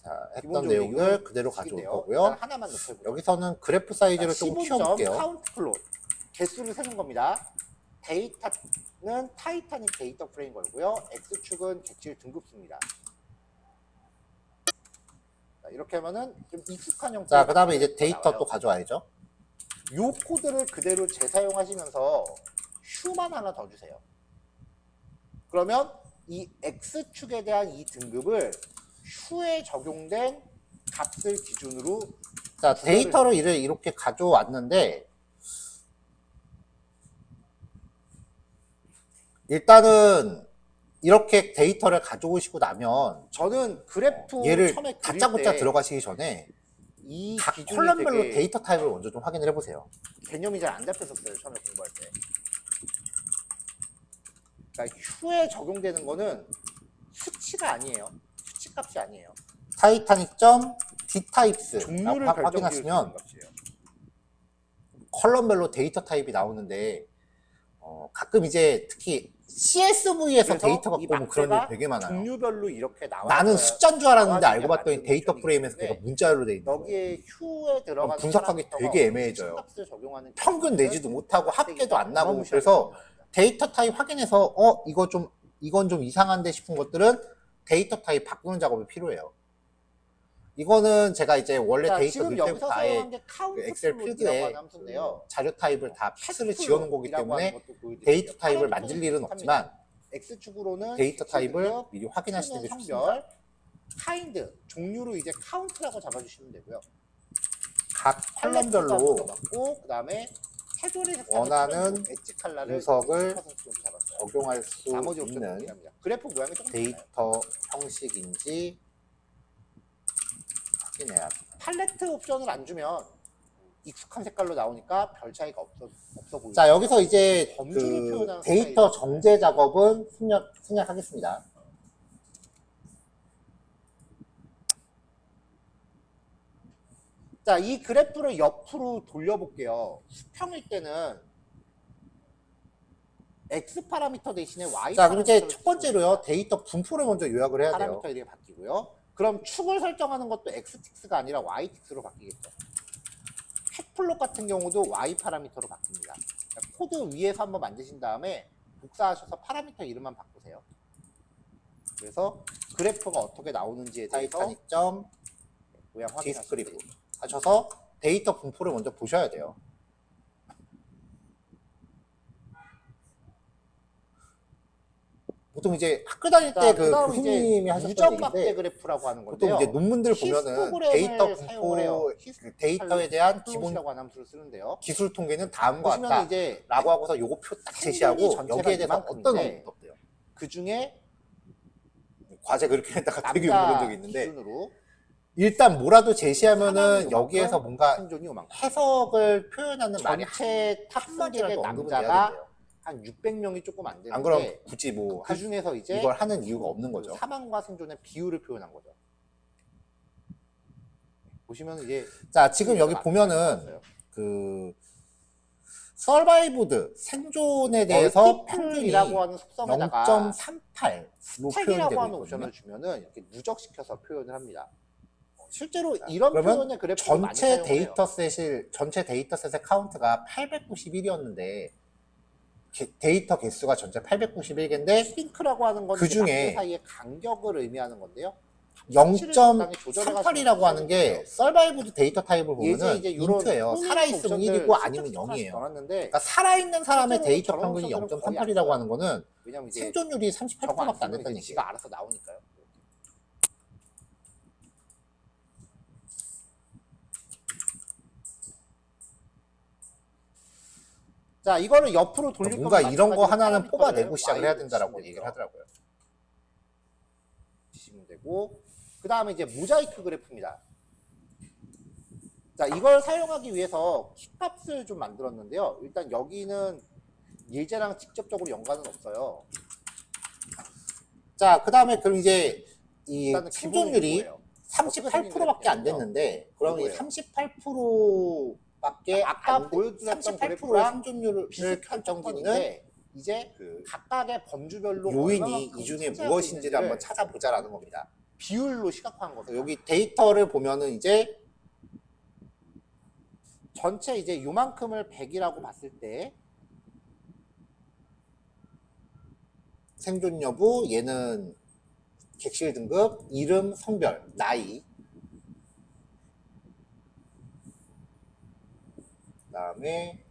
자, 했던 기본적으로 내용을 이거는 그대로 가져올 식인데요. 거고요. 일단 하나만 넣어볼게요. 여기서는 그래프 사이즈를 조금 키워볼게요. 카운트 플롯 개수를 세는 겁니다. 데이터는 타이타닉 데이터 프레임 걸고요. X축은 객실 등급수입니다. 자, 이렇게 하면은 좀 익숙한 형태. 자, 그 다음에 이제 데이터 또 가져와야죠. 요 코드를 그대로 재사용하시면서 슈만 하나 더 주세요. 그러면 이 X축에 대한 이 등급을 슈에 적용된 값을 기준으로 자, 데이터를 이렇게 가져왔는데, 일단은 이렇게 데이터를 가져오시고 나면 저는 그래프 얘를 처음에 다짜고짜 그릴 때 들어가시기 전에 이 각 기준이 컬럼별로 되게 데이터 타입을 먼저 좀 확인을 해보세요. 개념이 잘 안 잡혔었어요. 처음에 공부할 때. 그러니까 휴에 적용되는 거는 수치가 아니에요. 수치 값이 아니에요. 타이타닉.dtypes라고 종류를 결정지을 수 있는 확인하시면 값이에요. 컬럼별로 데이터 타입이 나오는데, 가끔 이제 특히 CSV에서 그래서 데이터 이 갖고 오면 그런 일 막대가 되게 많아요. 종류별로 이렇게 나와. 나는 숫자인 줄 알았는데 나와야 알고 봤더니 맞는 데이터 점이 프레임에서 있는데 걔가 문자로 돼 있는 거예요. 여기에 휴에 들어가는 분석하기 파라미터가 되게 애매해져요. 수치값을 적용하는 평균 내지도 못하고 합계도 안 나고, 어마무시하게 그래서 적용합니다. 데이터 타입 확인해서 이건 좀 이상한데 싶은 것들은 데이터 타입 바꾸는 작업이 필요해요. 이거는 제가 이제 원래 자, 데이터 지금 넣을 여기서 때부터 아예 사용한 게 카운트 엑셀 플롯이라고 필드에 하는 함수인데요. 자료 타입을 다 픽스를 지어놓은 거기 때문에 데이터 데이터 타입을 만질 일은 없지만 X축으로는 데이터 타입을 등급, 미리 확인하시는 게 좋습니다. 성별, 카인드, 종류로 이제 카운트라고 잡아주시면 되고요. 각 컬럼별로 맞고 그다음에 테두리 색상을 원하는 칠해주고 엣지 컬러를 분석을 10% 잡았어요. 적용할 수 나머지 옵션은 있는 동일합니다. 그래프 모양이 조금 달라요. 데이터 형식인지 확인해야 합니다. 팔레트 옵션을 안 주면 익숙한 색깔로 나오니까 별 차이가 없어 보이죠. 자, 여기서 이제 범주를 그 표현하는 데이터 스타일이죠. 정제 작업은 생략하겠습니다. 자, 이 그래프를 옆으로 돌려볼게요. 수평일 때는 X 파라미터 대신에 Y 자, 그럼 이제 파라미터를 첫 번째로요, 데이터 분포를 먼저 요약을 해야 돼요. 파라미터 이렇게 바뀌고요. 그럼 축을 설정하는 것도 X틱스가 아니라 Y틱스로 바뀌겠죠. 팩플롯 같은 경우도 Y 파라미터로 바뀝니다. 코드 위에서 한번 만드신 다음에 복사하셔서 파라미터 이름만 바꾸세요. 그래서 그래프가 어떻게 나오는지에 대해서 타이타닉.디스크립트 모양 확인하시면 돼요. 하셔서 데이터 분포를 먼저 보셔야 돼요. 보통 이제 학교 다닐 때 그 그다음 교수님이 이제 하셨던 유전 막대 얘기인데, 그래프라고 하는 보통 건데요. 이제 논문들 보면은 히스토그램을 데이터 사용을 해요. 분포, 데이터에 대한 기본 플롯이라고 하는 함수를 쓰는데요. 기술 통계는 다음과 보시면 같다 이제 라고 하고서 요거 표 딱 제시하고 전체가 여기에 대해서 이만큼인데 어떤 의미도 없대요. 그 중에 과제 그렇게 했다가 되게 남자 욕먹은 적이 있는데, 기준으로 일단 뭐라도 제시하면은 사망이 여기에서 요만큼, 뭔가 생존이 요만큼. 해석을 표현하는 말이 전체 한마디라도 탑3의 언급은 해야 남자가 돼요. 한 600명이 조금 안 안 그럼 되는데 굳이 뭐 그 중에서 이제 이걸 하는 이유가 없는 거죠. 사망과 생존의 비율을 표현한 거죠. 보시면 이제 자, 지금 여기 보면은 그 서바이브드 생존에 대해서 평균이 멀티플이라고 하는 속성에다가 0.38로 스택이라고 표현되고 하는 있거든요. 옵션을 주면은 이렇게 누적시켜서 표현을 합니다. 실제로 이런 그러면 표현의 그래프를 많이 전체 사용해요. 데이터셋의 카운트가 891이었는데 데이터 개수가 전체 891개인데 싱크라고 하는 건 그 이제 중에 마크 사이의 간격을 의미하는 건데요. 0.38이라고 하는 게 서바이브드 데이터 타입을 보면은 이제 이런 인트예요. 살아있으면 1이고 아니면 0이에요. 그러니까 살아있는 사람의 데이터 평균이 0.38이라고 하는 거는 왜냐면 이제 생존율이 38%밖에 안 된다는 얘기예요. 지가 알아서 나오니까요. 자, 이거를 옆으로 돌릴 뭔가 거면 이런 거 마찬가지로 하나는 뽑아내고 파라미터를 시작을 해야 Y로 된다라고 치시면 얘기를 되죠. 하더라고요. 치시면 되고, 그 다음에 이제 모자이크 그래프입니다. 자, 이걸 사용하기 위해서 키값을 좀 만들었는데요. 일단 여기는 예제랑 직접적으로 연관은 없어요. 자, 그 다음에 그럼 이제 이 일단은 생존율이 기본이 38%밖에 안 됐는데, 그럼 이 이거예요. 38%밖에 아까 보여드렸던 38%의 그래프랑 생존율을 비슷한 결정짓는 패턴인데 이제 그 각각의 범주별로 요인이 얼마만큼 이 중에 차지하고 무엇인지를 있는지를 한번 찾아보자라는 겁니다. 비율로 시각화한 거죠. 여기 데이터를 보면은 이제 전체 이제 요만큼을 100이라고 봤을 때 생존 여부, 얘는 객실 등급, 이름, 성별, 나이, 그 다음에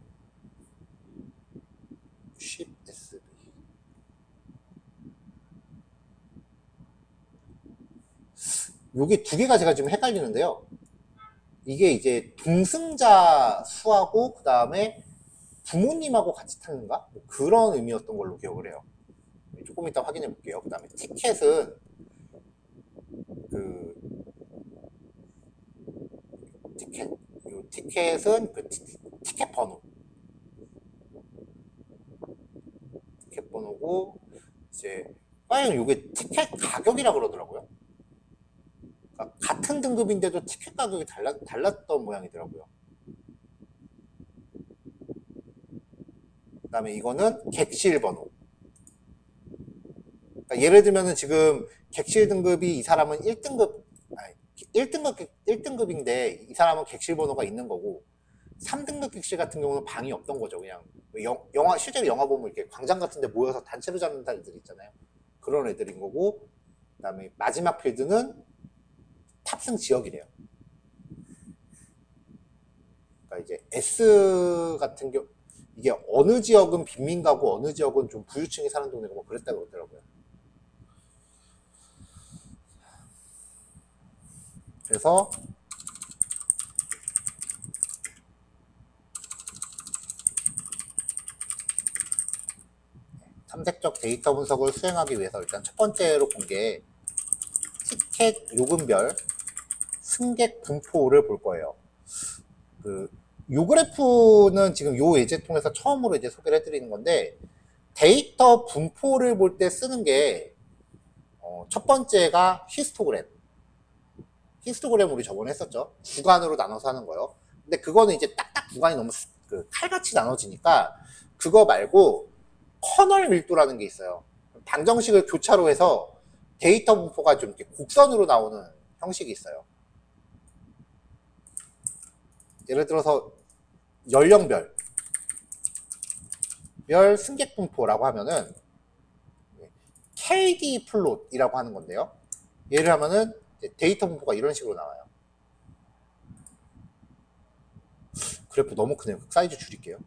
10SB. 요게 두 개가 제가 지금 헷갈리는데요. 이게 이제 동승자 수하고 그 다음에 부모님하고 같이 타는가? 뭐 그런 의미였던 걸로 기억을 해요. 조금 이따 확인해 볼게요. 그 다음에 티켓은 그 티켓은 그 티켓 번호. 티켓 번호고 이제 과연 요게 티켓 가격이라 그러더라고요. 그러니까 같은 등급인데도 티켓 가격이 달랐던 모양이더라고요. 그 다음에 이거는 객실 번호. 그러니까 예를 들면은 지금 객실 등급이 이 사람은 1등급인데 이 사람은 객실 번호가 있는 거고 3등급 객실 같은 경우는 방이 없던 거죠. 그냥 실제로 영화 보면 이렇게 광장 같은 데 모여서 단체로 잡는 애들 있잖아요. 그런 애들인 거고 그 다음에 마지막 필드는 탑승 지역이래요. 그러니까 이제 S 같은 경우 이게 어느 지역은 빈민가고 어느 지역은 좀 부유층이 사는 동네고 뭐 그랬다고 그러더라고요. 그래서 탐색적 데이터 분석을 수행하기 위해서 일단 첫 번째로 본 게 티켓 요금별 승객 분포를 볼 거예요. 요 그래프는 지금 요 예제 통해서 처음으로 이제 소개를 해드리는 건데 데이터 분포를 볼 때 쓰는 게 첫 번째가 히스토그램. 히스토그램 우리 저번에 했었죠. 구간으로 나눠서 하는 거요. 근데 그거는 이제 딱딱 구간이 너무 칼같이 나눠지니까 그거 말고 커널 밀도라는 게 있어요. 방정식을 교차로 해서 데이터 분포가 좀 이렇게 곡선으로 나오는 형식이 있어요. 예를 들어서 연령별 승객 분포라고 하면은 KD 플롯이라고 하는 건데요. 예를 하면은 데이터 분포가 이런 식으로 나와요. 그래프 너무 크네요. 사이즈 줄일게요.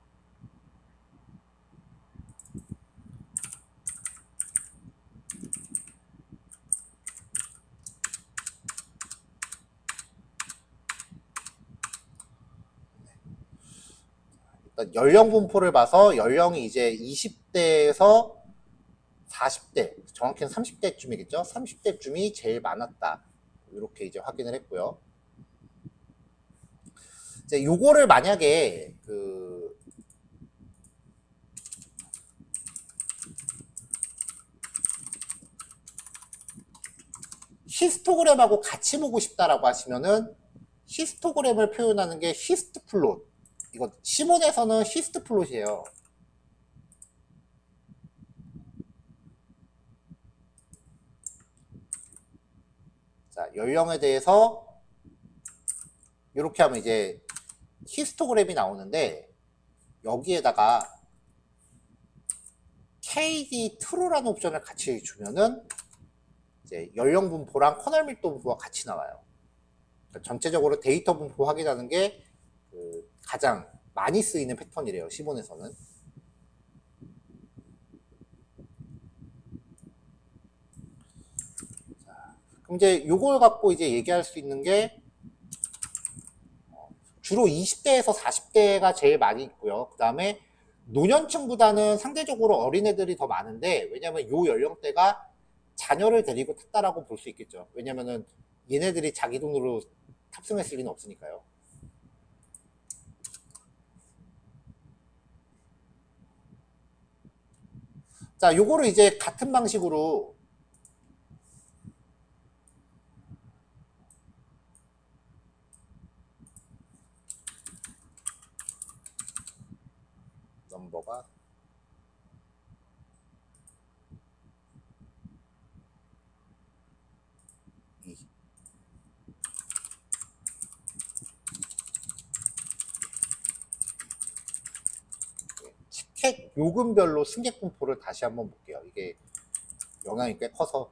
일단 연령 분포를 봐서 연령이 이제 20대에서 40대, 정확히는 30대쯤이겠죠? 30대쯤이 제일 많았다. 이렇게 이제 확인을 했고요. 이제 요거를 만약에 히스토그램하고 같이 보고 싶다라고 하시면은 히스토그램을 표현하는 게 히스트 플롯. 이거 시몬에서는 히스트 플롯이에요. 자, 연령에 대해서 이렇게 하면 이제 히스토그램이 나오는데, 여기에다가 KD true라는 옵션을 같이 주면은 이제 연령 분포랑 커널 밀도 분포가 같이 나와요. 그러니까 전체적으로 데이터 분포 확인하는 게 그 가장 많이 쓰이는 패턴이래요, 시본에서는. 그럼 이제 요걸 갖고 이제 얘기할 수 있는 게 주로 20대에서 40대가 제일 많이 있고요. 그 다음에 노년층보다는 상대적으로 어린애들이 더 많은데, 왜냐면 요 연령대가 자녀를 데리고 탔다라고 볼 수 있겠죠. 왜냐면은 얘네들이 자기 돈으로 탑승했을 리는 없으니까요. 자, 요거를 이제 같은 방식으로 넘버가 티켓 요금별로 승객 분포를 다시 한번 볼게요. 이게 영향이 꽤 커서.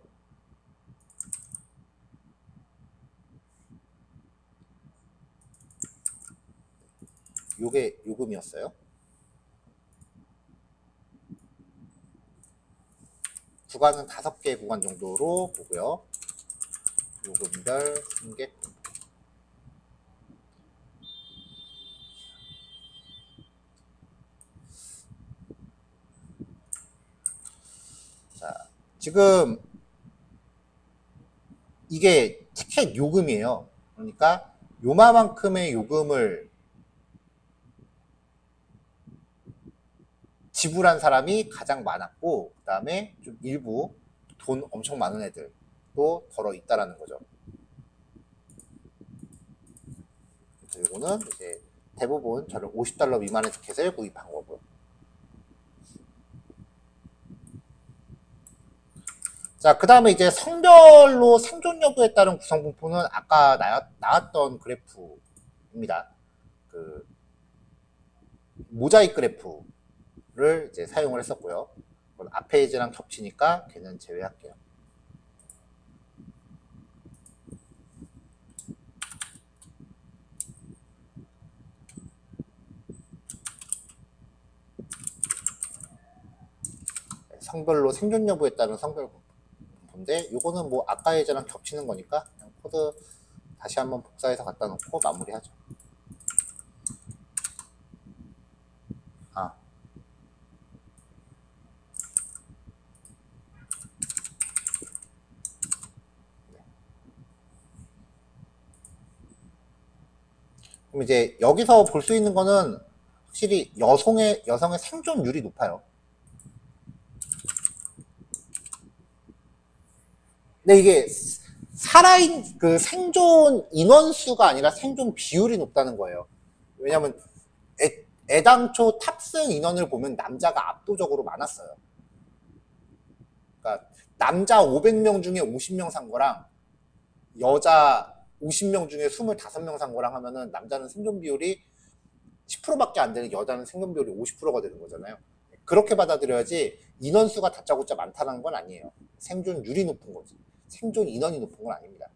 요게 요금이었어요. 구간은 5개 구간 정도로 보고요. 요금별 승객 분포. 자, 지금 이게 티켓 요금이에요. 그러니까 요마만큼의 요금을 지불한 사람이 가장 많았고, 그 다음에 좀 일부 돈 엄청 많은 애들도 덜어 있다라는 거죠. 그래서 이거는 이제 대부분 저를 $50 미만의 티켓을 구입한 거고요. 자, 그 다음에 이제 성별로 생존 여부에 따른 구성 분포는 아까 나왔던 그래프입니다. 그 모자이크 그래프를 이제 사용을 했었고요. 앞에 예제랑 겹치니까 걔는 제외할게요. 성별로 생존 여부에 따른 성별 분포인데, 이거는 뭐 아까 예제랑 겹치는 거니까 그냥 코드 다시 한번 복사해서 갖다 놓고 마무리하죠. 그럼 이제 여기서 볼 수 있는 거는 확실히 여성의 생존율이 높아요. 근데 이게 그 생존 인원수가 아니라 생존 비율이 높다는 거예요. 왜냐면 애당초 탑승 인원을 보면 남자가 압도적으로 많았어요. 그러니까 남자 500명 중에 50명 산 거랑 여자 50명 중에 25명 산 거랑 하면은 남자는 생존 비율이 10%밖에 안 되는, 여자는 생존 비율이 50%가 되는 거잖아요. 그렇게 받아들여야지 인원수가 다짜고짜 많다는 건 아니에요. 생존율이 높은 거지. 생존 인원이 높은 건 아닙니다.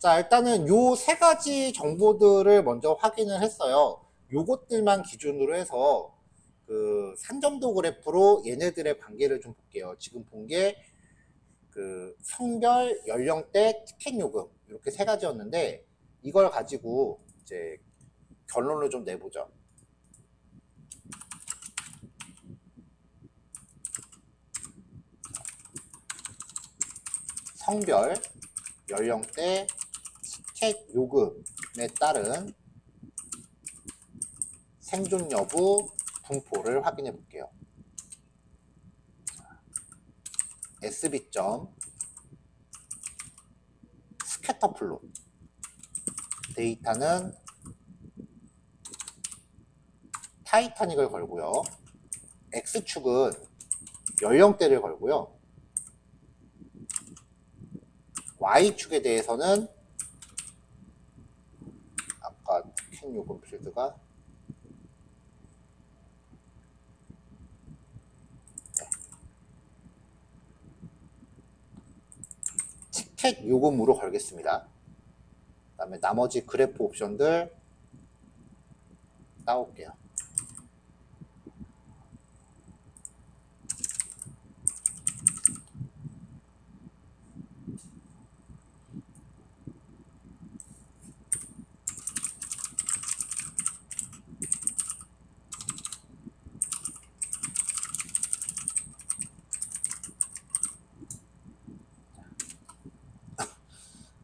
자, 일단은 요 세 가지 정보들을 먼저 확인을 했어요. 요것들만 기준으로 해서 그 산점도 그래프로 얘네들의 관계를 좀 볼게요. 지금 본 게 그 성별, 연령대, 티켓 요금 이렇게 세 가지였는데 이걸 가지고 이제 결론을 좀 내보죠. 성별, 연령대, 티켓 요금에 따른 생존 여부 분포를 확인해 볼게요. SB. 스캐터 플롯. 데이터는 타이타닉을 걸고요. X축은 연령대를 걸고요. Y축에 대해서는 아까 티켓 요금 필드가 티켓 요금으로 걸겠습니다. 그 다음에 나머지 그래프 옵션들 따올게요.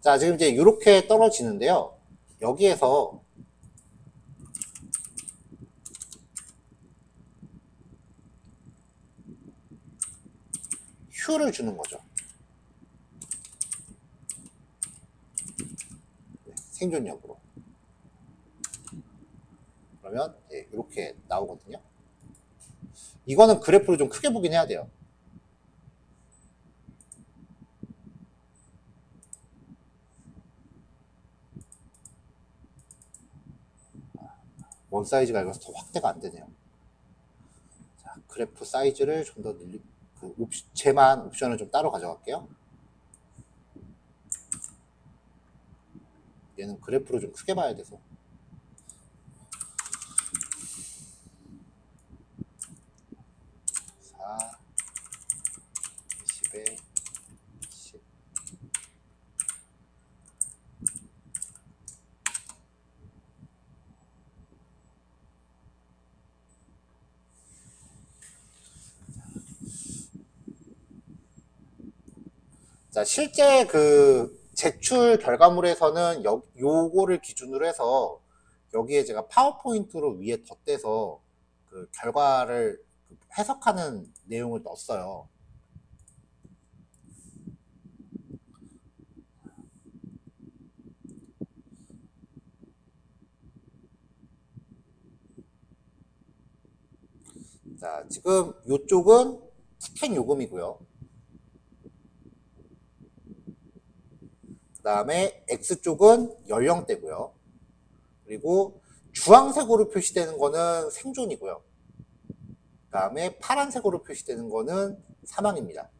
자, 지금 이제 이렇게 떨어지는데요. 여기에서 Q를 주는 거죠. 생존 여부로. 그러면 이렇게 나오거든요. 이거는 그래프를 좀 크게 보긴 해야 돼요. 원 사이즈가 이거서 더 확대가 안 되네요. 자, 그래프 사이즈를 좀 더 늘리, 쟤만 옵션을 좀 따로 가져갈게요. 얘는 그래프로 좀 크게 봐야 돼서. 4, 20에 10. 자, 실제 그 제출 결과물에서는 요거를 기준으로 해서 여기에 제가 파워포인트로 위에 덧대서 그 결과를 해석하는 내용을 넣었어요. 자, 지금 이쪽은 티켓 요금이고요. 그 다음에 X쪽은 연령대고요. 그리고 주황색으로 표시되는 거는 생존이고요. 그 다음에 파란색으로 표시되는 거는 사망입니다.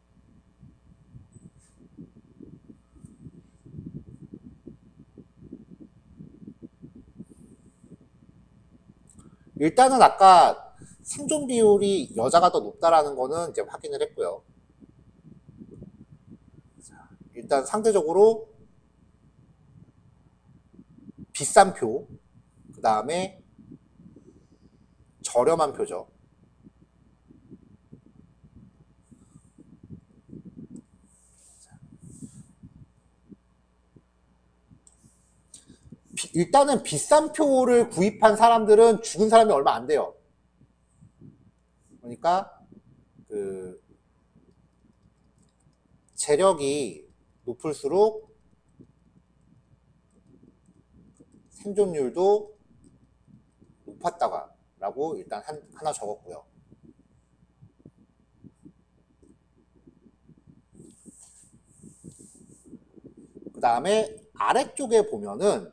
일단은 아까 생존 비율이 여자가 더 높다라는 거는 이제 확인을 했고요. 일단 상대적으로 비싼 표, 그 다음에 저렴한 표죠. 일단은 비싼 표를 구입한 사람들은 죽은 사람이 얼마 안 돼요. 그러니까 그 재력이 높을수록 생존율도 높았다고 일단 하나 적었고요. 그 다음에 아래쪽에 보면은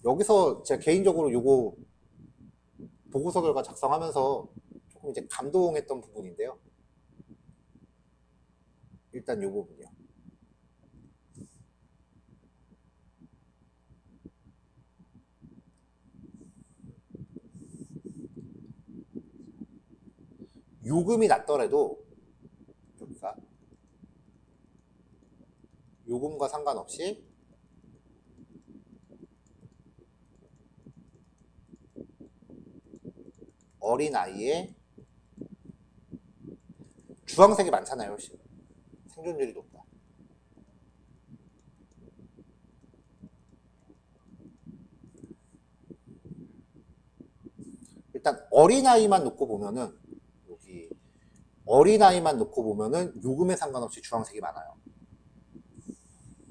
여기서 제가 개인적으로 요거 보고서 결과 작성하면서 조금 이제 감동했던 부분인데요. 일단 요 부분이요. 요금이 낮더라도 여기가 요금과 상관없이 어린아이의 주황색이 많잖아요. 훨씬 생존율이 높다. 일단 어린아이만 놓고 보면은 여기 어린아이만 놓고 보면은 요금에 상관없이 주황색이 많아요.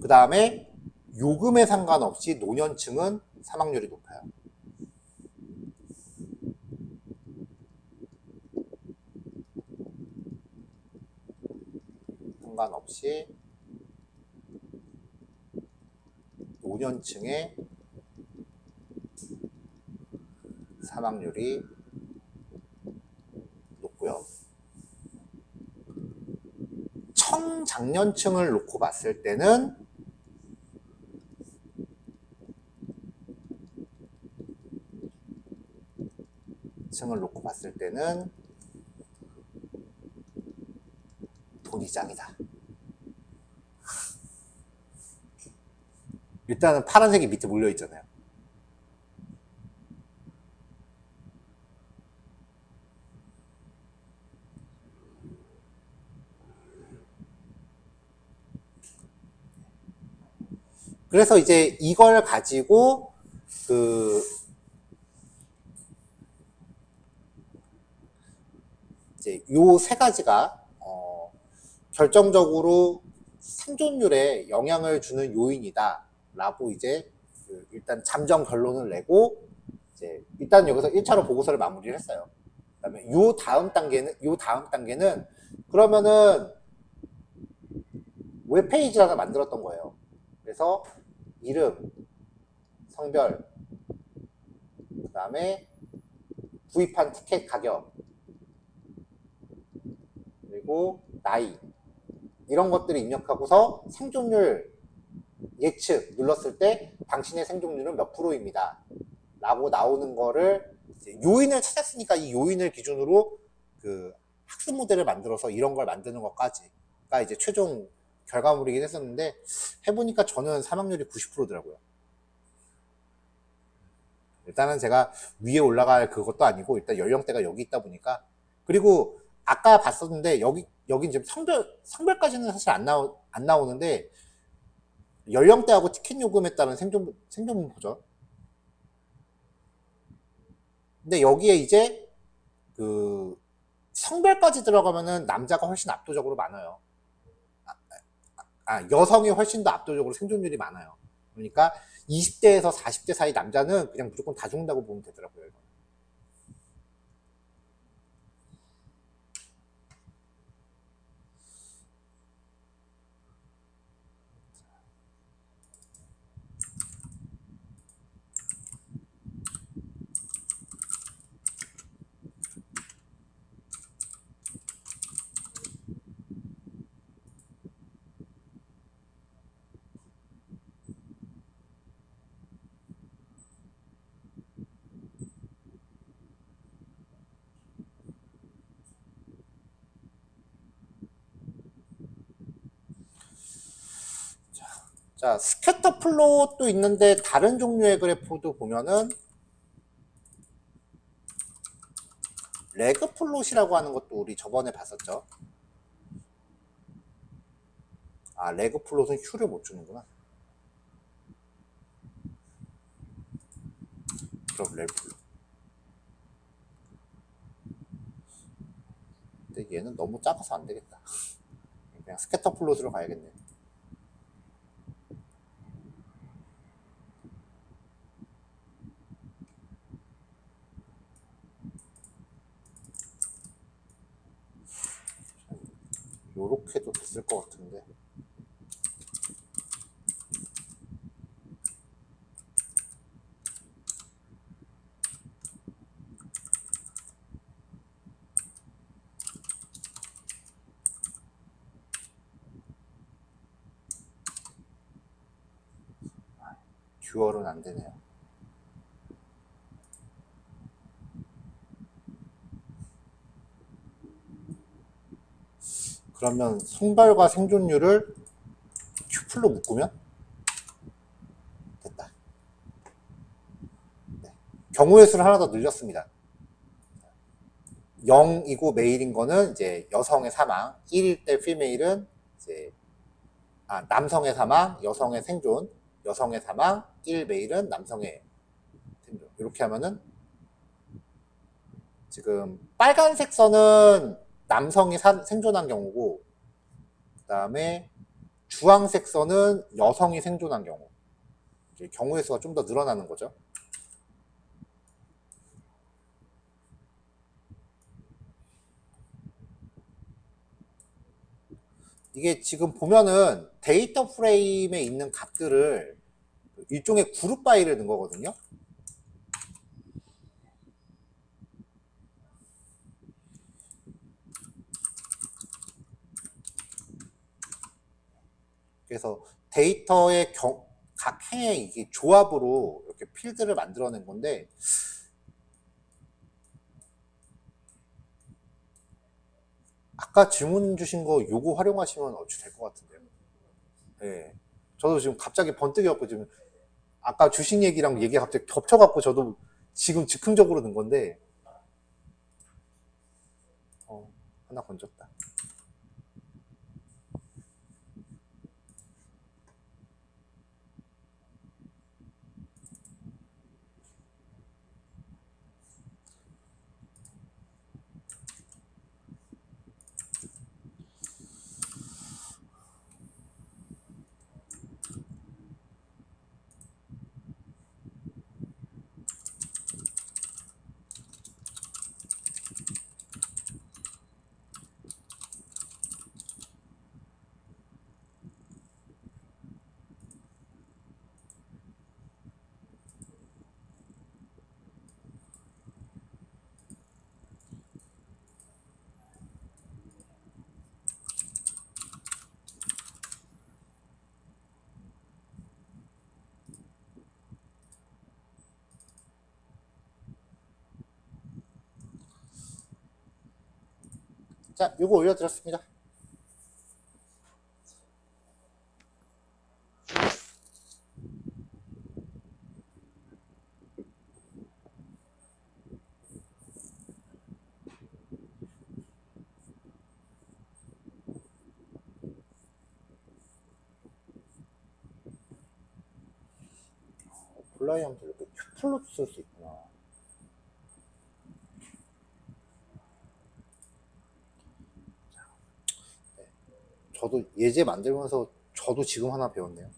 그 다음에 요금에 상관없이 노년층은 사망률이 높아요. 상관없이 노년층의 사망률이 높고요. 청장년층을 놓고 봤을 때는 돈이 짱이다. 일단은 파란색이 밑에 몰려 있잖아요. 그래서 이제 이걸 가지고 이제 요 세 가지가 결정적으로 생존율에 영향을 주는 요인이다 라고 이제 일단 잠정 결론을 내고 이제 일단 여기서 1차로 보고서를 마무리를 했어요. 그다음에 요 다음 단계는 그러면은 웹페이지 하나 만들었던 거예요. 그래서 이름, 성별, 그다음에 구입한 티켓 가격, 그리고 나이, 이런 것들을 입력하고서 생존율 예측 눌렀을 때 당신의 생존율은 몇 프로입니다 라고 나오는 거를 요인을 찾았으니까 이 요인을 기준으로 그 학습 모델을 만들어서 이런 걸 만드는 것까지가 이제 최종 결과물이긴 했었는데, 해보니까 저는 사망률이 90%더라고요. 일단은 제가 위에 올라갈 그것도 아니고 일단 연령대가 여기 있다 보니까, 그리고 아까 봤었는데 여기 지금 성별까지는 사실 안 나오는데 연령대하고 티켓 요금에 따른 생존 보죠. 근데 여기에 이제 그 성별까지 들어가면은 남자가 훨씬 압도적으로 많아요. 여성이 훨씬 더 압도적으로 생존율이 많아요. 그러니까 20대에서 40대 사이 남자는 그냥 무조건 다 죽는다고 보면 되더라고요. 자, 스캐터 플롯도 있는데 다른 종류의 그래프도 보면은 레그 플롯이라고 하는 것도 우리 저번에 봤었죠. 레그 플롯은 휴를 못 주는구나. 그럼 레그 플롯. 근데 얘는 너무 작아서 안 되겠다. 그냥 스캐터 플롯으로 가야겠네. 요렇게도 됐을 것 같은데. 듀얼은 안 되네요. 그러면 성별과 생존율을 튜플로 묶으면 됐다. 네. 경우의 수를 하나 더 늘렸습니다. 0이고 메일인 거는 이제 여성의 사망, 1일 때 피메일은 이제 남성의 사망, 여성의 생존, 여성의 사망, 1 메일은 남성의 생존. 이렇게 하면은 지금 빨간색 선은 남성이 생존한 경우고, 그 다음에 주황색 선은 여성이 생존한 경우. 이제 경우의 수가 좀 더 늘어나는 거죠. 이게 지금 보면은 데이터 프레임에 있는 값들을 일종의 그룹 바이를 넣은 거거든요. 그래서 데이터의 각 행의 이게 조합으로 이렇게 필드를 만들어낸 건데, 아까 질문 주신 거 요거 활용하시면 어찌 될 것 같은데요. 네. 저도 지금 갑자기 번뜩여갖고 지금 아까 주식 얘기랑 얘기가 갑자기 겹쳐갖고 저도 지금 즉흥적으로 넣은 건데, 하나 건졌다. 자, 요거 올려드렸습니다. 블라이언도 이렇게 큐플로 쓸 수 있구나. 네. 저도 예제 만들면서 저도 지금 하나 배웠네요.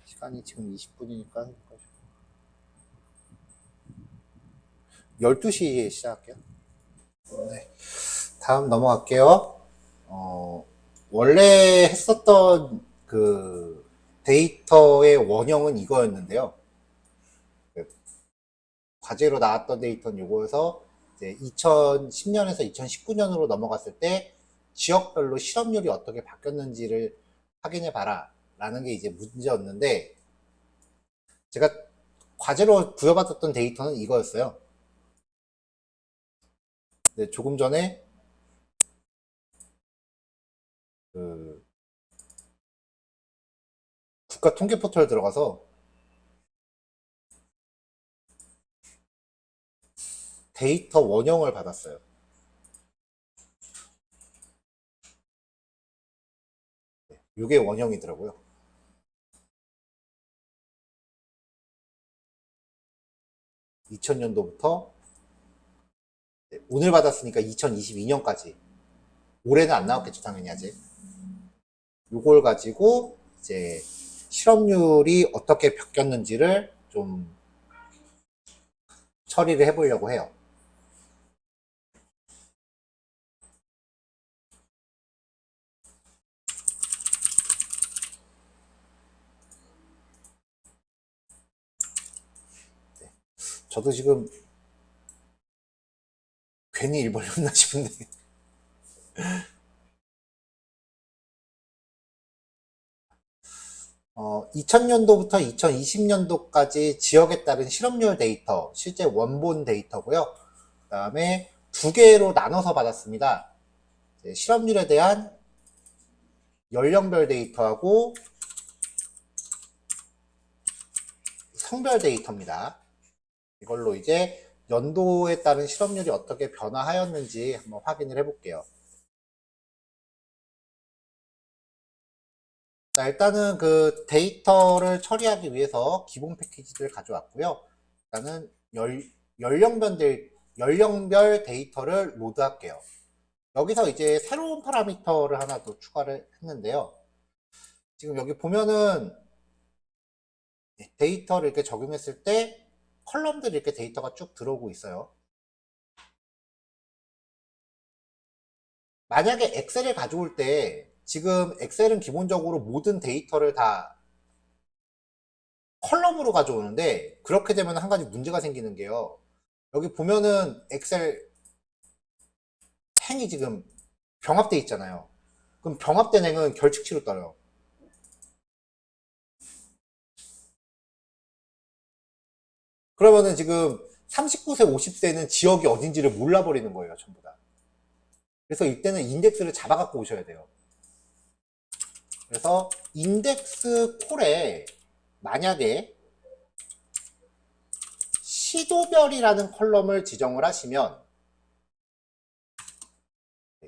시간이 지금 20분이니까 12시에 시작할게요. 네. 다음 넘어갈게요. 원래 했었던 그 데이터의 원형은 이거였는데요. 과제로 나왔던 데이터는 요거여서 이제 2010년에서 2019년으로 넘어갔을 때 지역별로 실업률이 어떻게 바뀌었는지를 확인해 봐라 라는 게 이제 문제였는데, 제가 과제로 부여받았던 데이터는 이거였어요. 근데 조금 전에 그 국가 통계 포털 들어가서 데이터 원형을 받았어요. 이게 원형이더라고요. 2000년도부터 오늘 받았으니까 2022년까지. 올해는 안 나왔겠죠, 당연히 아직. 이걸 가지고 이제 실업률이 어떻게 바뀌었는지를 좀 처리를 해보려고 해요. 네. 저도 지금 괜히 일 벌렸나 싶은데. 2000년도부터 2020년도까지 지역에 따른 실업률 데이터, 실제 원본 데이터고요. 그 다음에 두 개로 나눠서 받았습니다. 실업률에 대한 연령별 데이터하고 성별 데이터입니다. 이걸로 이제 연도에 따른 실업률이 어떻게 변화하였는지 한번 확인을 해볼게요. 자, 일단은 그 데이터를 처리하기 위해서 기본 패키지를 가져왔고요. 일단은 연령별 데이터를 로드할게요. 여기서 이제 새로운 파라미터를 하나 더 추가를 했는데요. 지금 여기 보면은 데이터를 이렇게 적용했을 때 컬럼들이 이렇게 데이터가 쭉 들어오고 있어요. 만약에 엑셀을 가져올 때 지금 엑셀은 기본적으로 모든 데이터를 다 컬럼으로 가져오는데 그렇게 되면 한 가지 문제가 생기는 게요. 여기 보면은 엑셀 행이 지금 병합돼 있잖아요. 그럼 병합된 행은 결칙치로 떠요. 그러면은 지금 39세, 50세는 지역이 어딘지를 몰라버리는 거예요, 전부 다. 그래서 이때는 인덱스를 잡아갖고 오셔야 돼요. 그래서 인덱스 콜에 만약에 시도별이라는 컬럼을 지정을 하시면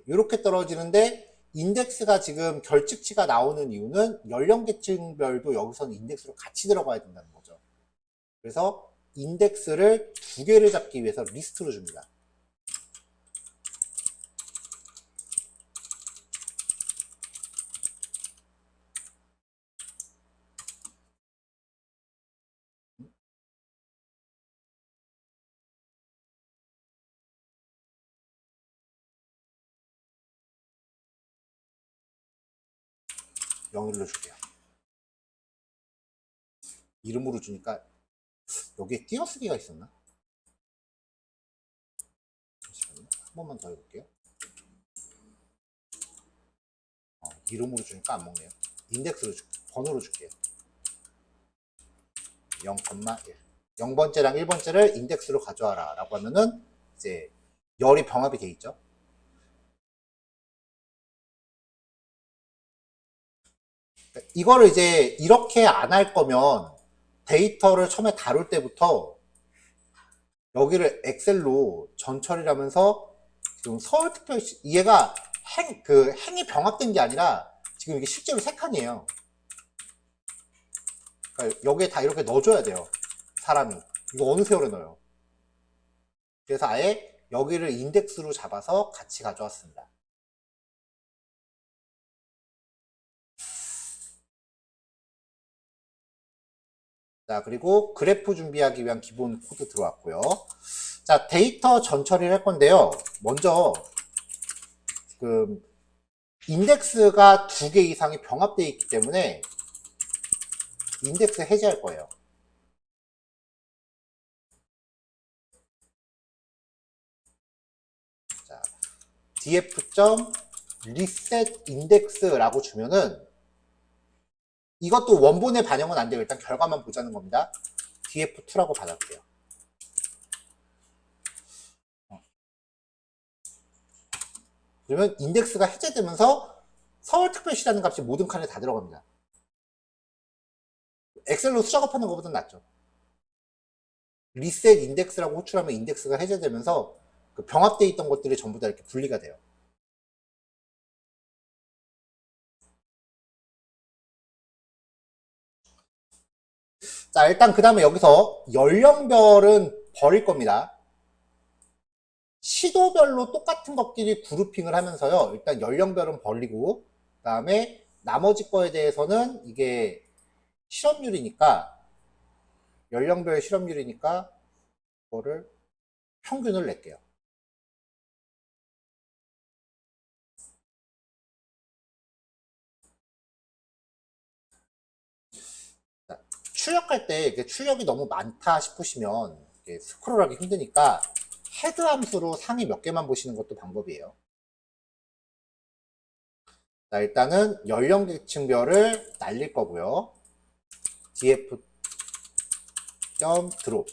이렇게 떨어지는데 인덱스가 지금 결측치가 나오는 이유는 연령계층별도 여기서는 인덱스로 같이 들어가야 된다는 거죠. 그래서 인덱스를 두 개를 잡기 위해서 리스트로 줍니다. 영일로 줄게요. 이름으로 주니까 여기에 띄어쓰기가 있었나? 잠시만요. 한 번만 더 해볼게요. 이름으로 주니까 안 먹네요. 인덱스로 줄게요. 번호로 줄게요. 0,1 0번째랑 1번째를 인덱스로 가져와라 라고 하면은 이제 열이 병합이 돼 있죠. 이거를 이제 이렇게 안 할 거면 데이터를 처음에 다룰 때부터 여기를 엑셀로 전처리를 하면서 지금 서울특별시 얘가 행이 병합된 게 아니라 지금 이게 실제로 3칸이에요. 그러니까 여기에 다 이렇게 넣어줘야 돼요. 사람이. 이거 어느 세월에 넣어요. 그래서 아예 여기를 인덱스로 잡아서 같이 가져왔습니다. 자, 그리고 그래프 준비하기 위한 기본 코드 들어왔고요. 자, 데이터 전처리를 할 건데요. 먼저 지금 인덱스가 2개 이상이 병합되어 있기 때문에 인덱스 해제할 거예요. 자, df.reset index라고 주면은 이것도 원본에 반영은 안 돼요. 일단 결과만 보자는 겁니다. df2라고 받았대요. 그러면 인덱스가 해제되면서 서울특별시라는 값이 모든 칸에 다 들어갑니다. 엑셀로 수작업하는 것보다 낫죠. 리셋 인덱스라고 호출하면 인덱스가 해제되면서 그 병합되어 있던 것들이 전부 다 이렇게 분리가 돼요. 자, 일단 그 다음에 여기서 연령별은 버릴 겁니다. 시도별로 똑같은 것끼리 그룹핑을 하면서요. 일단 연령별은 버리고 그 다음에 나머지 거에 대해서는 이게 실업률이니까 연령별 실업률이니까 그거를 평균을 낼게요. 자, 출력할 때 이게 출력이 너무 많다 싶으시면 스크롤하기 힘드니까 헤드 함수로 상위 몇 개만 보시는 것도 방법이에요. 자, 일단은 연령계층별을 날릴 거고요. df 드롭.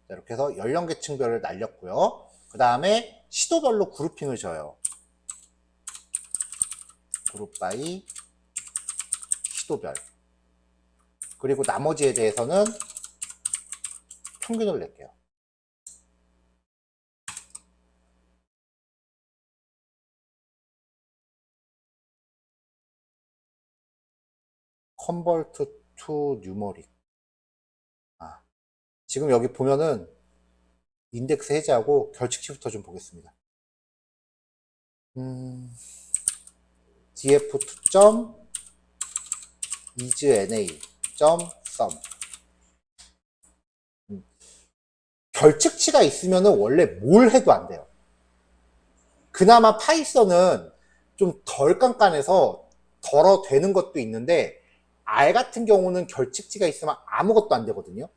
이렇게 해서 연령계층별을 날렸고요. 그 다음에 시도별로 그룹핑을 줘요. 그룹 바이 시도별. 그리고 나머지에 대해서는 평균을 낼게요. 컨버트 투 뉴머릭. 지금 여기 보면은 인덱스 해제하고 결칙치부터 좀 보겠습니다. df2.isNA.sum. 결측치가 있으면은 원래 뭘 해도 안 돼요. 그나마 파이썬은 좀 덜 깐깐해서 덜어 되는 것도 있는데 R 같은 경우는 결측치가 있으면 아무것도 안 되거든요.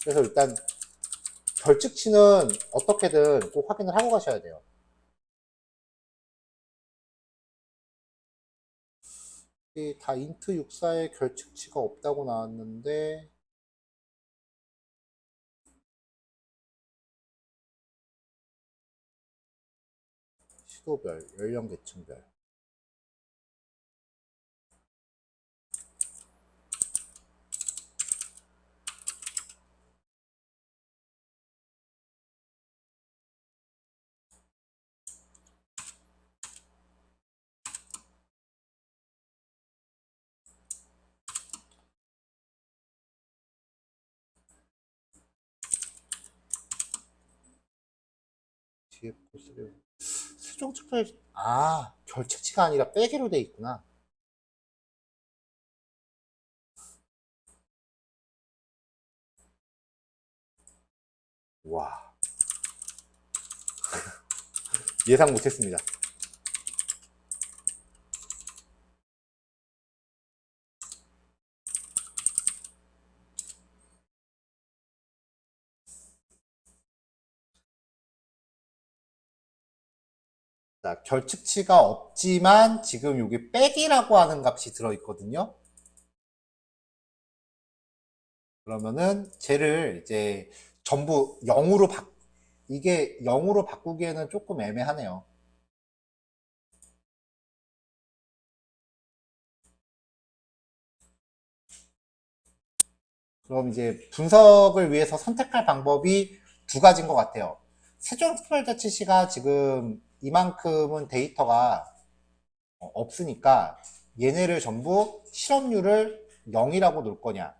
그래서 일단 결측치는 어떻게든 꼭 확인을 하고 가셔야 돼요. 다 인트 64에 결측치가 없다고 나왔는데 시도별, 연령계층별. df3 세종특별 결측치가 아니라 빼기로 돼 있구나. 와. 예상 못했습니다. 자, 결측치가 없지만 지금 여기 빼기라고 하는 값이 들어있거든요. 그러면은 쟤를 이제 전부 0으로 이게 0으로 바꾸기에는 조금 애매하네요. 그럼 이제 분석을 위해서 선택할 방법이 두 가지인 것 같아요. 세종특별자치시가 지금 이만큼은 데이터가 없으니까 얘네를 전부 실업률을 0이라고 놓을 거냐,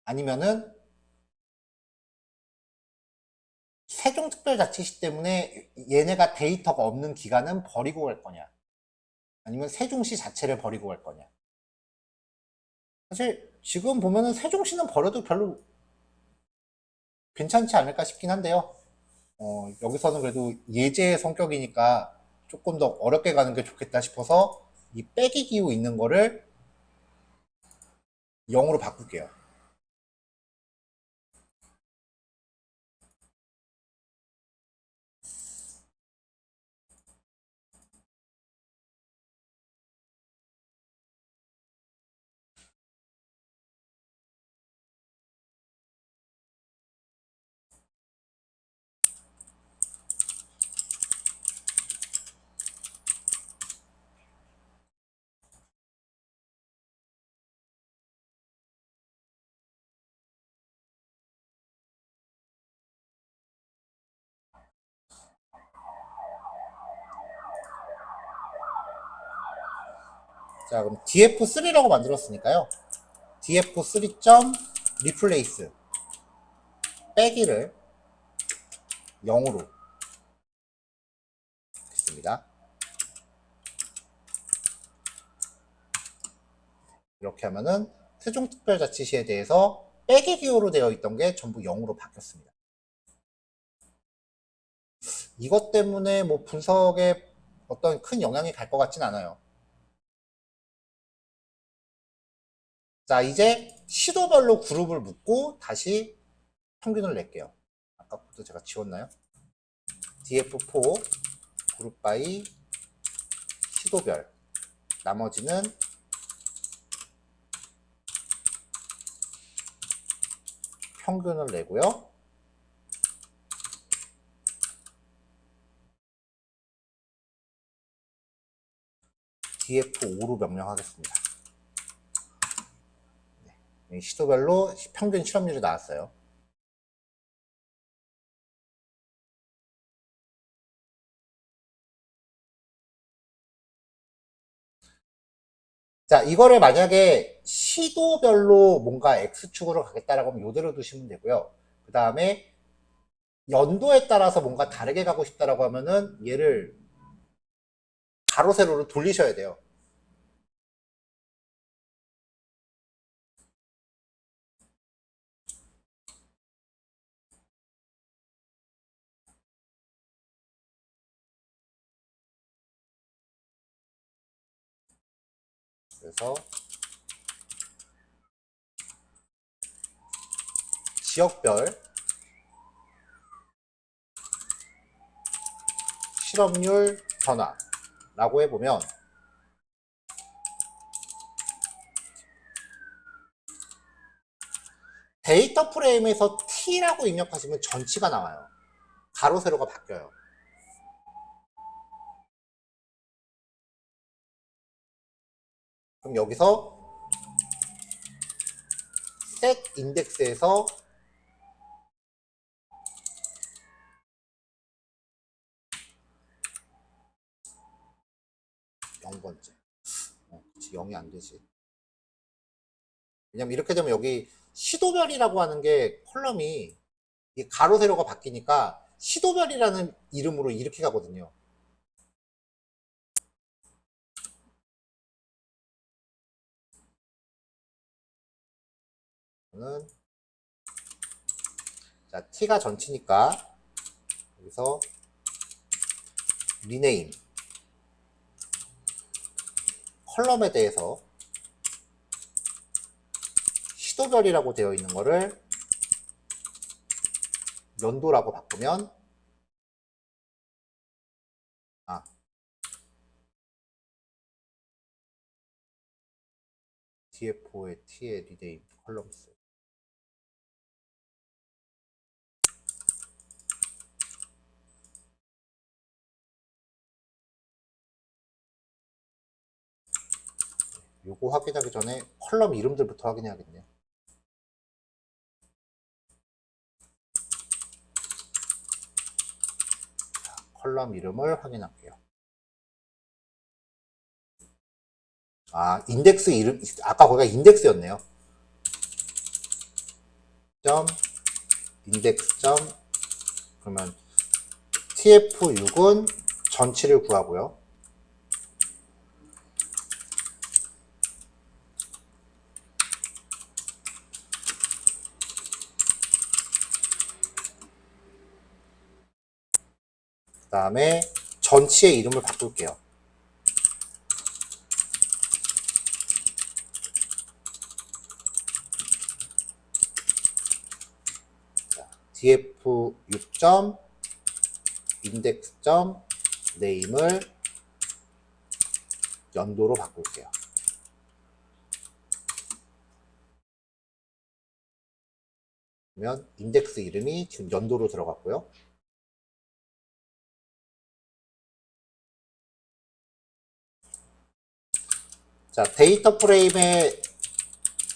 아니면은 세종특별자치시 때문에 얘네가 데이터가 없는 기간은 버리고 갈 거냐, 아니면 세종시 자체를 버리고 갈 거냐. 사실 지금 보면은 세종시는 버려도 별로 괜찮지 않을까 싶긴 한데요. 여기서는 그래도 예제 성격이니까 조금 더 어렵게 가는 게 좋겠다 싶어서 이 빼기 기호 있는 거를 0으로 바꿀게요. 자, 그럼 df3라고 만들었으니까요. df3. replace 빼기를 0으로 했습니다. 이렇게 하면은 세종특별자치시에 대해서 빼기 기호로 되어 있던 게 전부 0으로 바뀌었습니다. 이것 때문에 뭐 분석에 어떤 큰 영향이 갈 것 같진 않아요. 자, 이제 시도별로 그룹을 묶고 다시 평균을 낼게요. 아까 것도 제가 지웠나요? df4 그룹 바이 시도별. 나머지는 평균을 내고요. df5로 명령하겠습니다. 네, 시도별로 평균 실업률이 나왔어요. 자, 이거를 만약에 시도별로 뭔가 X축으로 가겠다라고 하면 이대로 두시면 되고요. 그 다음에 연도에 따라서 뭔가 다르게 가고 싶다라고 하면은 얘를 가로 세로로 돌리셔야 돼요. 그래서 지역별 실업률 변화라고 해보면 데이터 프레임에서 T라고 입력하시면 전치가 나와요. 가로 세로가 바뀌어요. 그럼 여기서 set index에서 (0번째) 그치, 0이 안 되지. 왜냐면 이렇게 되면 여기 시도별이라고 하는 게 컬럼이 가로 세로가 바뀌니까 시도별이라는 이름으로 이렇게 가거든요. 저는 자, t가 전치니까 여기서 리네임 컬럼에 대해서 시도별이라고 되어 있는 거를 연도라고 바꾸면 df5의 t의 리네임 컬럼스 요거 확인하기 전에 컬럼 이름들부터 확인해야겠네요. 자, 컬럼 이름을 확인할게요. 인덱스 이름, 아까 거기가 인덱스였네요. 점, 인덱스 점, 그러면 tf6은 전치를 구하고요. 그 다음에 전치의 이름을 바꿀게요. df6점 index.name을 연도로 바꿀게요. 그러면 인덱스 이름이 지금 연도로 들어갔고요. 자, 데이터 프레임의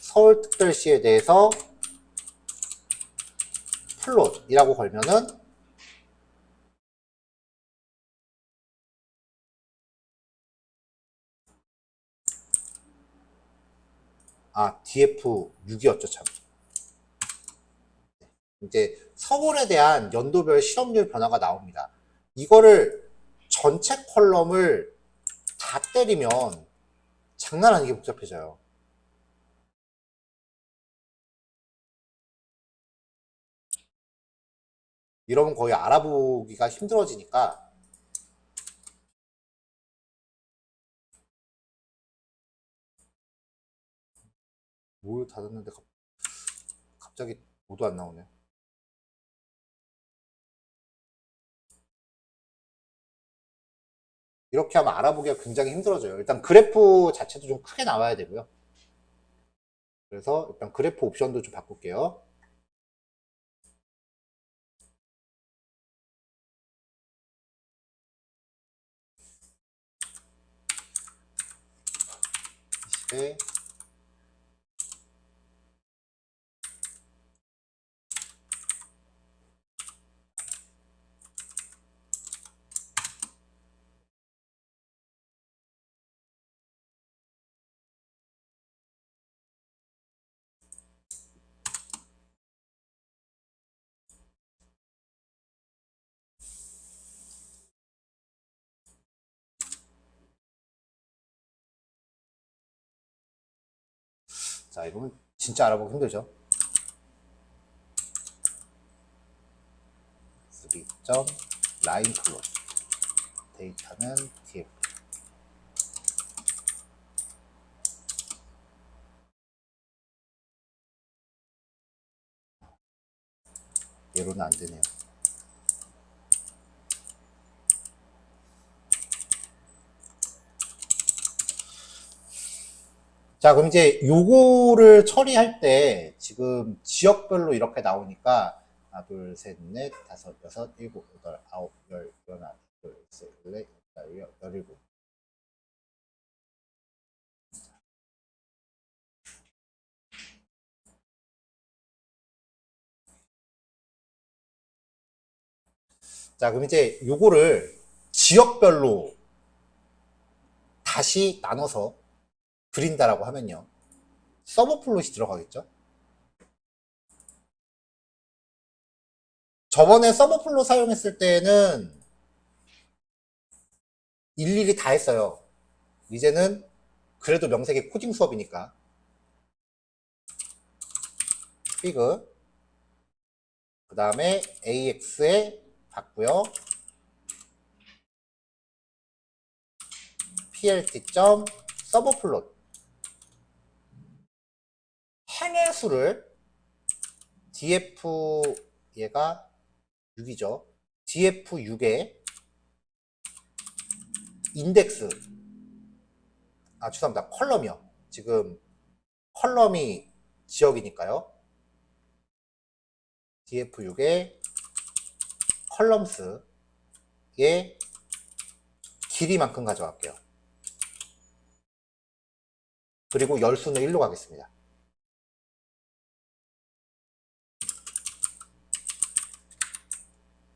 서울특별시에 대해서 플롯이라고 걸면은 df6이었죠, 참. 이제 서울에 대한 연도별 실업률 변화가 나옵니다. 이거를 전체 컬럼을 다 때리면 장난 아니게 복잡해져요. 이러면 거의 알아보기가 힘들어지니까 뭘 닫았는데 갑자기 모두 안 나오네. 이렇게 하면 알아보기가 굉장히 힘들어져요. 일단 그래프 자체도 좀 크게 나와야 되고요. 그래서 일단 그래프 옵션도 좀 바꿀게요. 네. 자, 이거는 진짜 알아보기 힘들죠. 3점 라인 플롯 데이터는 TF. 얘로는 안 되네요. 자, 그럼 이제 요거를 처리할 때 지금 지역별로 이렇게 나오니까 하나, 둘, 셋, 넷, 다섯, 여섯, 일곱, 여덟, 아홉, 열, 열하나, 둘, 셋, 넷, 다섯, 열일곱. 자, 그럼 이제 요거를 지역별로 다시 나눠서 그린다라고 하면요. 서버 플롯이 들어가겠죠? 저번에 서버 플롯 사용했을 때는 일일이 다 했어요. 이제는 그래도 명색이 코딩 수업이니까 피그 그 다음에 AX에 받고요. plt 서버 플롯 행의 수를 df 얘가 6이죠. df6에 인덱스 죄송합니다. 컬럼이요. 지금 컬럼이 지역이니까요. df6에 컬럼스의 길이만큼 가져갈게요. 그리고 열수는 1로 가겠습니다.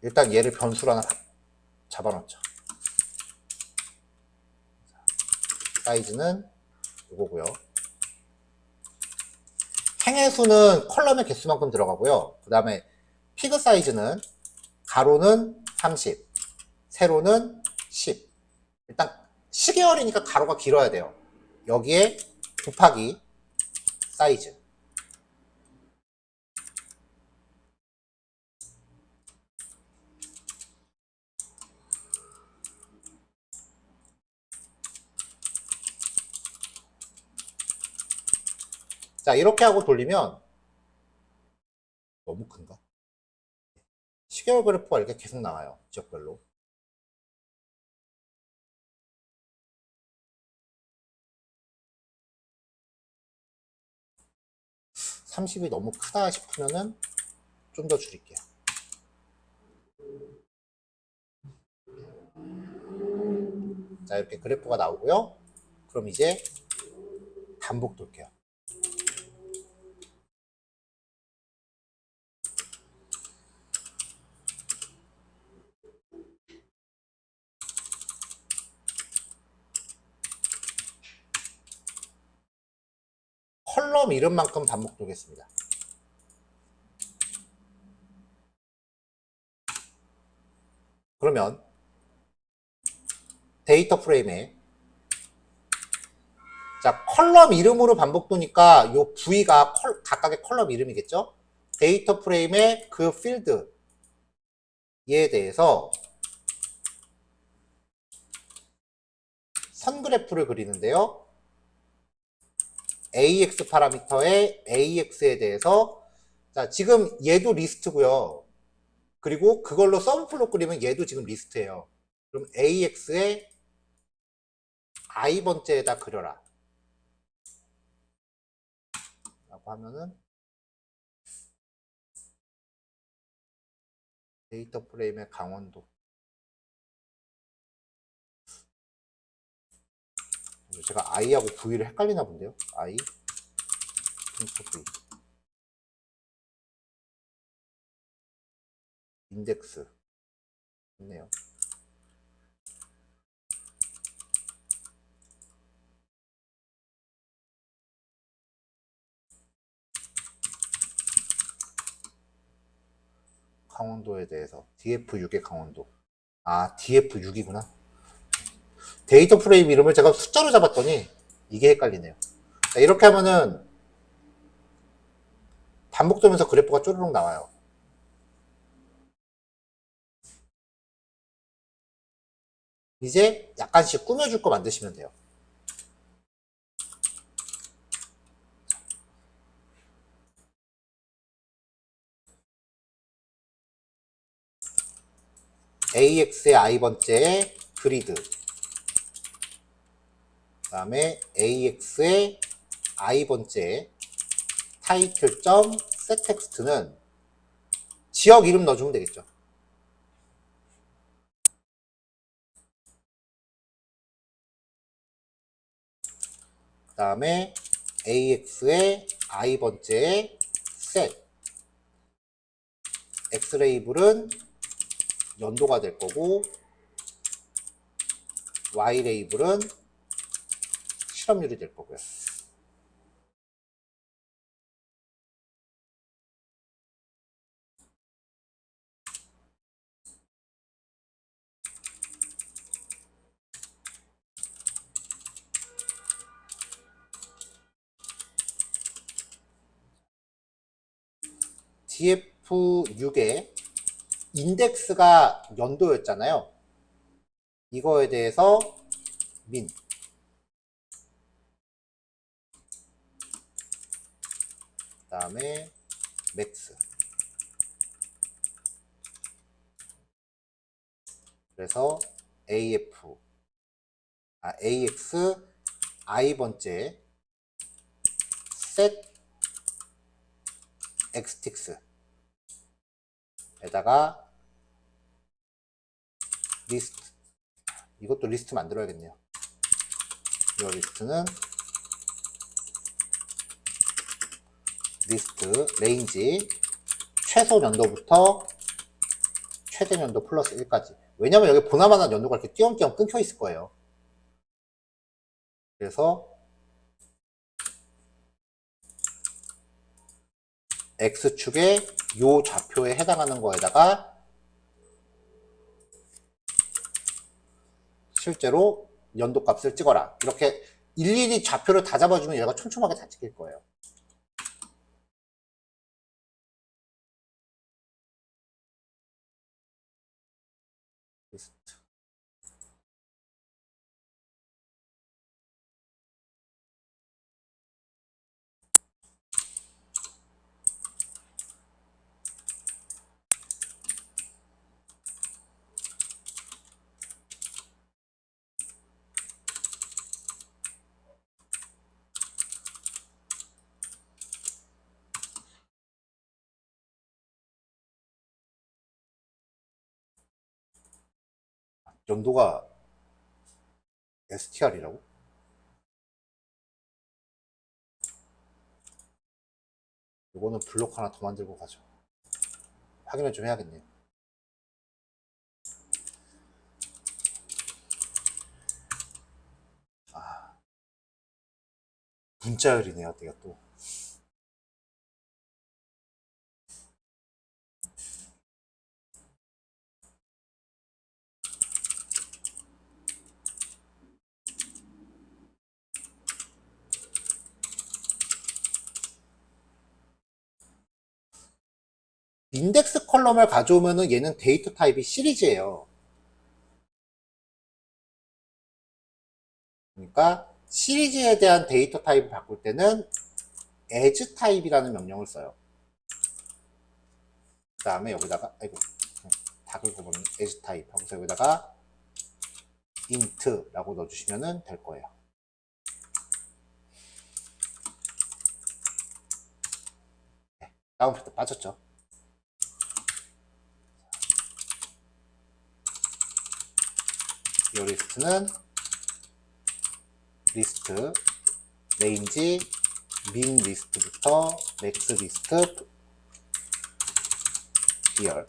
일단 얘를 변수로 하나 잡아놓죠. 사이즈는 이거고요. 행의 수는 컬럼의 개수만큼 들어가고요. 그 다음에 피그 사이즈는 가로는 30, 세로는 10. 일단 시계열이니까 가로가 길어야 돼요. 여기에 곱하기 사이즈. 자, 이렇게 하고 돌리면 너무 큰가? 시계열 그래프가 이렇게 계속 나와요. 지역별로. 30이 너무 크다 싶으면은 좀 더 줄일게요. 자, 이렇게 그래프가 나오고요. 그럼 이제 반복 돌게요. 컬럼 이름만큼 반복 돌겠습니다. 그러면 데이터 프레임에 자, 컬럼 이름으로 반복 도니까 요 V가 각각의 컬럼 이름이겠죠? 데이터 프레임의 그 필드에 대해서 선 그래프를 그리는데요. AX 파라미터의 AX에 대해서, 자, 지금 얘도 리스트고요. 그리고 그걸로 썸플로 끓이면 얘도 지금 리스트예요. 그럼 AX의 i번째에다 그려라. 라고 하면은 데이터 프레임의 강원도. 제가 i하고 v를 헷갈리나 본데요. i 프린트 v 인덱스 있네요. 강원도에 대해서 df6의 강원도. 아, df6이구나. 데이터 프레임 이름을 제가 숫자로 잡았더니 이게 헷갈리네요. 자, 이렇게 하면은 반복되면서 그래프가 쪼르륵 나와요. 이제 약간씩 꾸며줄 거 만드시면 돼요. AX의 i번째에 그리드, 그 다음에 AX의 i번째에 타이틀점 setText는 지역 이름 넣어주면 되겠죠. 그 다음에 AX의 i번째에 set, X레이블은 연도가 될 거고, Y레이블은 실업률이 될 거고요. df6의 인덱스가 연도였잖아요. 이거에 대해서 min, 그 다음에 max. 그래서 AX i번째 set xtix에다가 리스트, 이것도 리스트 만들어야겠네요. 이 리스트는 리스트 레인지 최소 연도부터 최대 연도 플러스 1까지. 왜냐면 여기 보나마나 연도가 이렇게 띄엄띄엄 끊겨 있을 거예요. 그래서 X축의 요 좌표에 해당하는 거에다가 실제로 연도 값을 찍어라. 이렇게 일일이 좌표를 다 잡아주면 얘가 촘촘하게 다 찍힐 거예요. 리스트. 연도가 str이라고? 이거는 블록 하나 더 만들고 가죠. 확인을 좀 해야겠네요. 문자열이네요, 내가 또. 인덱스 컬럼을 가져오면은 얘는 데이터 타입이 시리즈예요. 그러니까 시리즈에 대한 데이터 타입을 바꿀 때는 as 타입이라는 명령을 써요. 그 다음에 여기다가 다 긁어버리면 as 타입 하고서 여기다가 int라고 넣어주시면 될 거예요. 다음 필터 빠졌죠. 이 리스트는 리스트 레인지 민 리스트부터 맥스 리스트 비열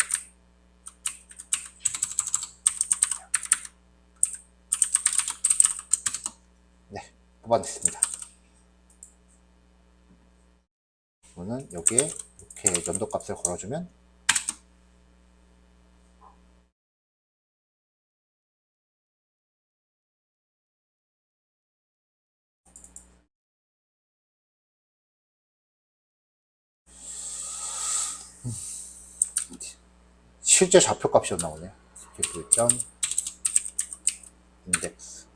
네, 뽑아냈습니다. 이거는 여기에 이렇게 연도값을 걸어주면 실제 좌표값이 나오네요. 점 인덱스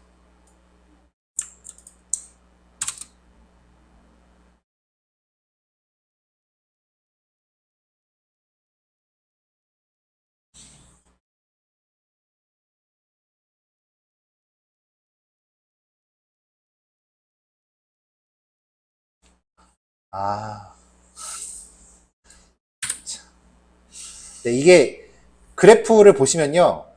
네, 이게 그래프를 보시면요.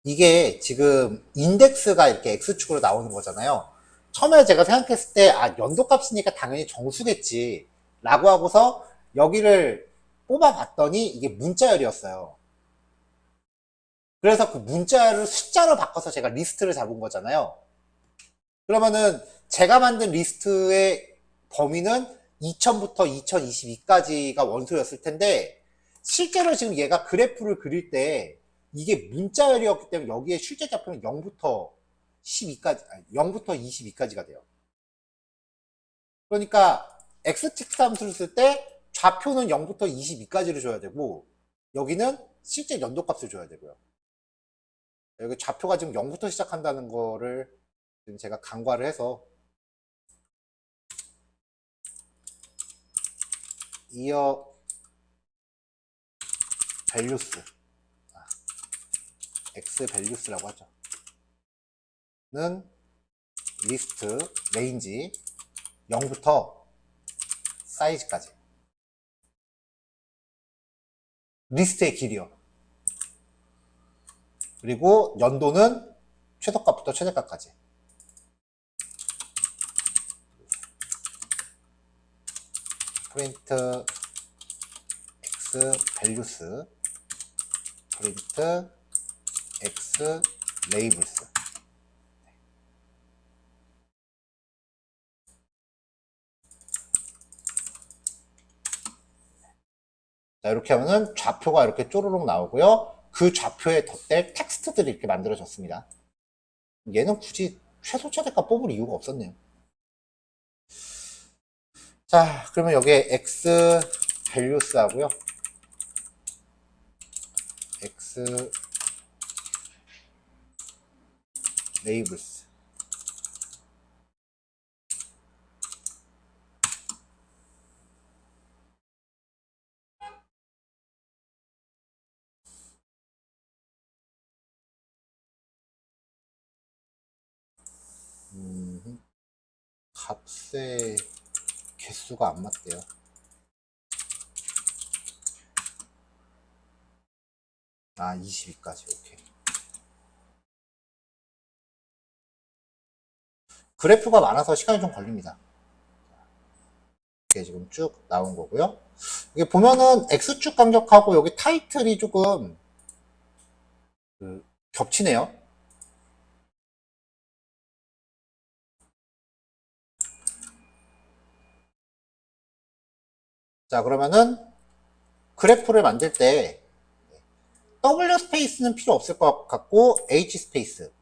이게 지금 인덱스가 이렇게 X축으로 나오는 거잖아요. 처음에 제가 생각했을 때, 연도값이니까 당연히 정수겠지. 라고 하고서 여기를 뽑아봤더니 이게 문자열이었어요. 그래서 그 문자열을 숫자로 바꿔서 제가 리스트를 잡은 거잖아요. 그러면은 제가 만든 리스트의 범위는 2000부터 2022까지가 원소였을 텐데, 실제로 지금 얘가 그래프를 그릴 때 이게 문자열이었기 때문에 여기에 실제 좌표는 0부터 12까지, 0부터 22까지가 돼요. 그러니까 x축 함수를 쓸 때 좌표는 0부터 22까지를 줘야 되고, 여기는 실제 연도값을 줘야 되고요. 여기 좌표가 지금 0부터 시작한다는 거를 지금 제가 간과를 해서 이어 밸류스 x 밸류스라고 하죠. 는 리스트 레인지 0부터 사이즈까지 리스트의 길이요. 그리고 연도는 최소값부터 최대값까지. 프린트 x 밸류스 프린트 x 레이블스. 자, 이렇게 하면은 좌표가 이렇게 쪼르륵 나오고요. 그 좌표에 덧댈 텍스트들이 이렇게 만들어졌습니다. 얘는 굳이 최소 최대값 뽑을 이유가 없었네요. 자, 그러면 여기에 x 밸류스 하고요. x 레이블스. 값의 개수가 안 맞대요. 아, 22까지. 오케이. 그래프가 많아서 시간이 좀 걸립니다. 이게 지금 쭉 나온 거고요. 이게 보면은 X축 간격하고 여기 타이틀이 조금 겹치네요. 자, 그러면은 그래프를 만들 때 W 스페이스는 필요 없을 것 같고 H 스페이스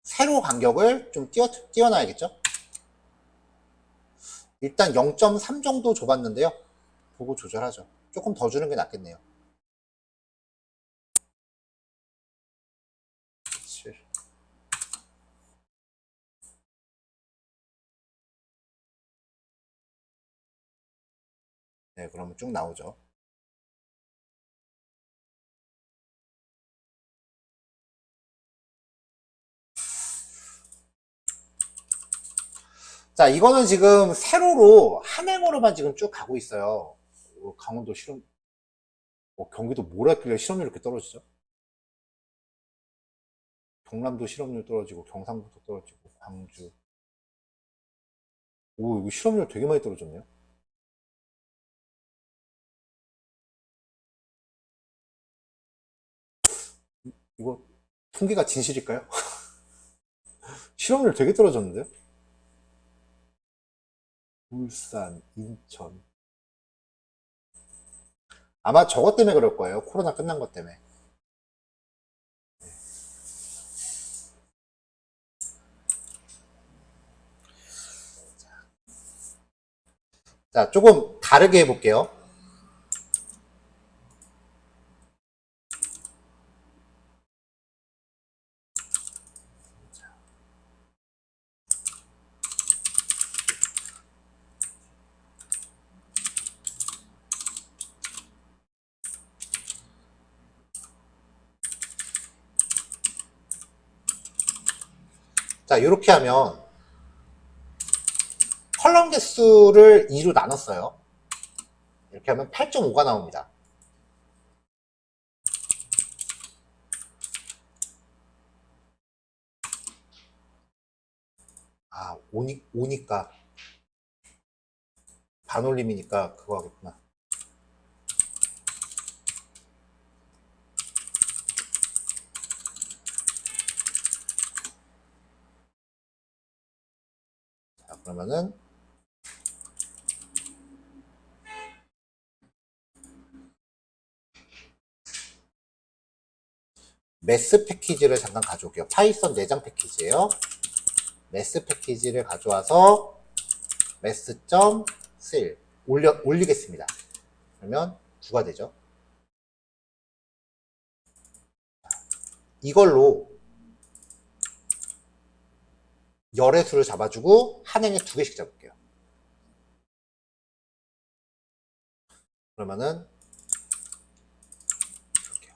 세로 간격을 좀 띄워놔야겠죠. 일단 0.3 정도 줘봤는데요. 보고 조절하죠. 조금 더 주는 게 낫겠네요. 네, 그러면 쭉 나오죠. 자, 이거는 지금 세로로 한행으로만 지금 쭉 가고 있어요. 강원도 실험, 경기도 뭘 했길래 실업률이 이렇게 떨어지죠? 경남도 실업률 떨어지고, 경상도도 떨어지고, 광주. 오, 이거 실업률 되게 많이 떨어졌네요. 이거 통계가 진실일까요? 실업률 되게 떨어졌는데요? 울산, 인천. 아마 저것 때문에 그럴 거예요. 코로나 끝난 것 때문에. 자, 조금 다르게 해볼게요. 자, 이렇게 하면 컬럼 개수를 2로 나눴어요. 이렇게 하면 8.5가 나옵니다. 아, 5니까 반올림이니까 그거 하겠구나. 자, 그러면은 매스 패키지를 잠깐 가져올게요. 파이썬 내장 패키지예요. 매스 패키지를 가져와서 매스.쓸 올리겠습니다. 그러면 9가 되죠. 이걸로 열의 수를 잡아주고 한행에 2개씩 잡을게요. 그러면은 이렇게요.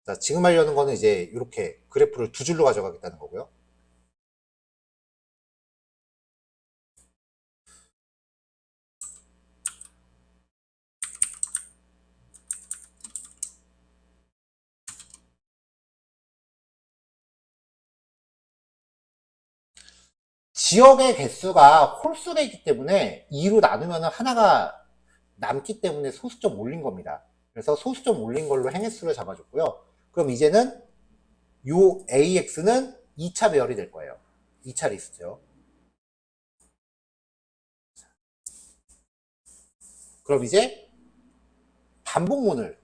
자, 지금 하려는 거는 이제 이렇게 그래프를 2줄로 가져가겠다는 거고요. 지역의 개수가 홀수가 있기 때문에 2로 나누면 하나가 남기 때문에 소수점 올린 겁니다. 그래서 소수점 올린 걸로 행횟수를 잡아줬고요. 그럼 이제는 요 AX는 2차 배열이 될 거예요. 2차 리스트요. 그럼 이제 반복문을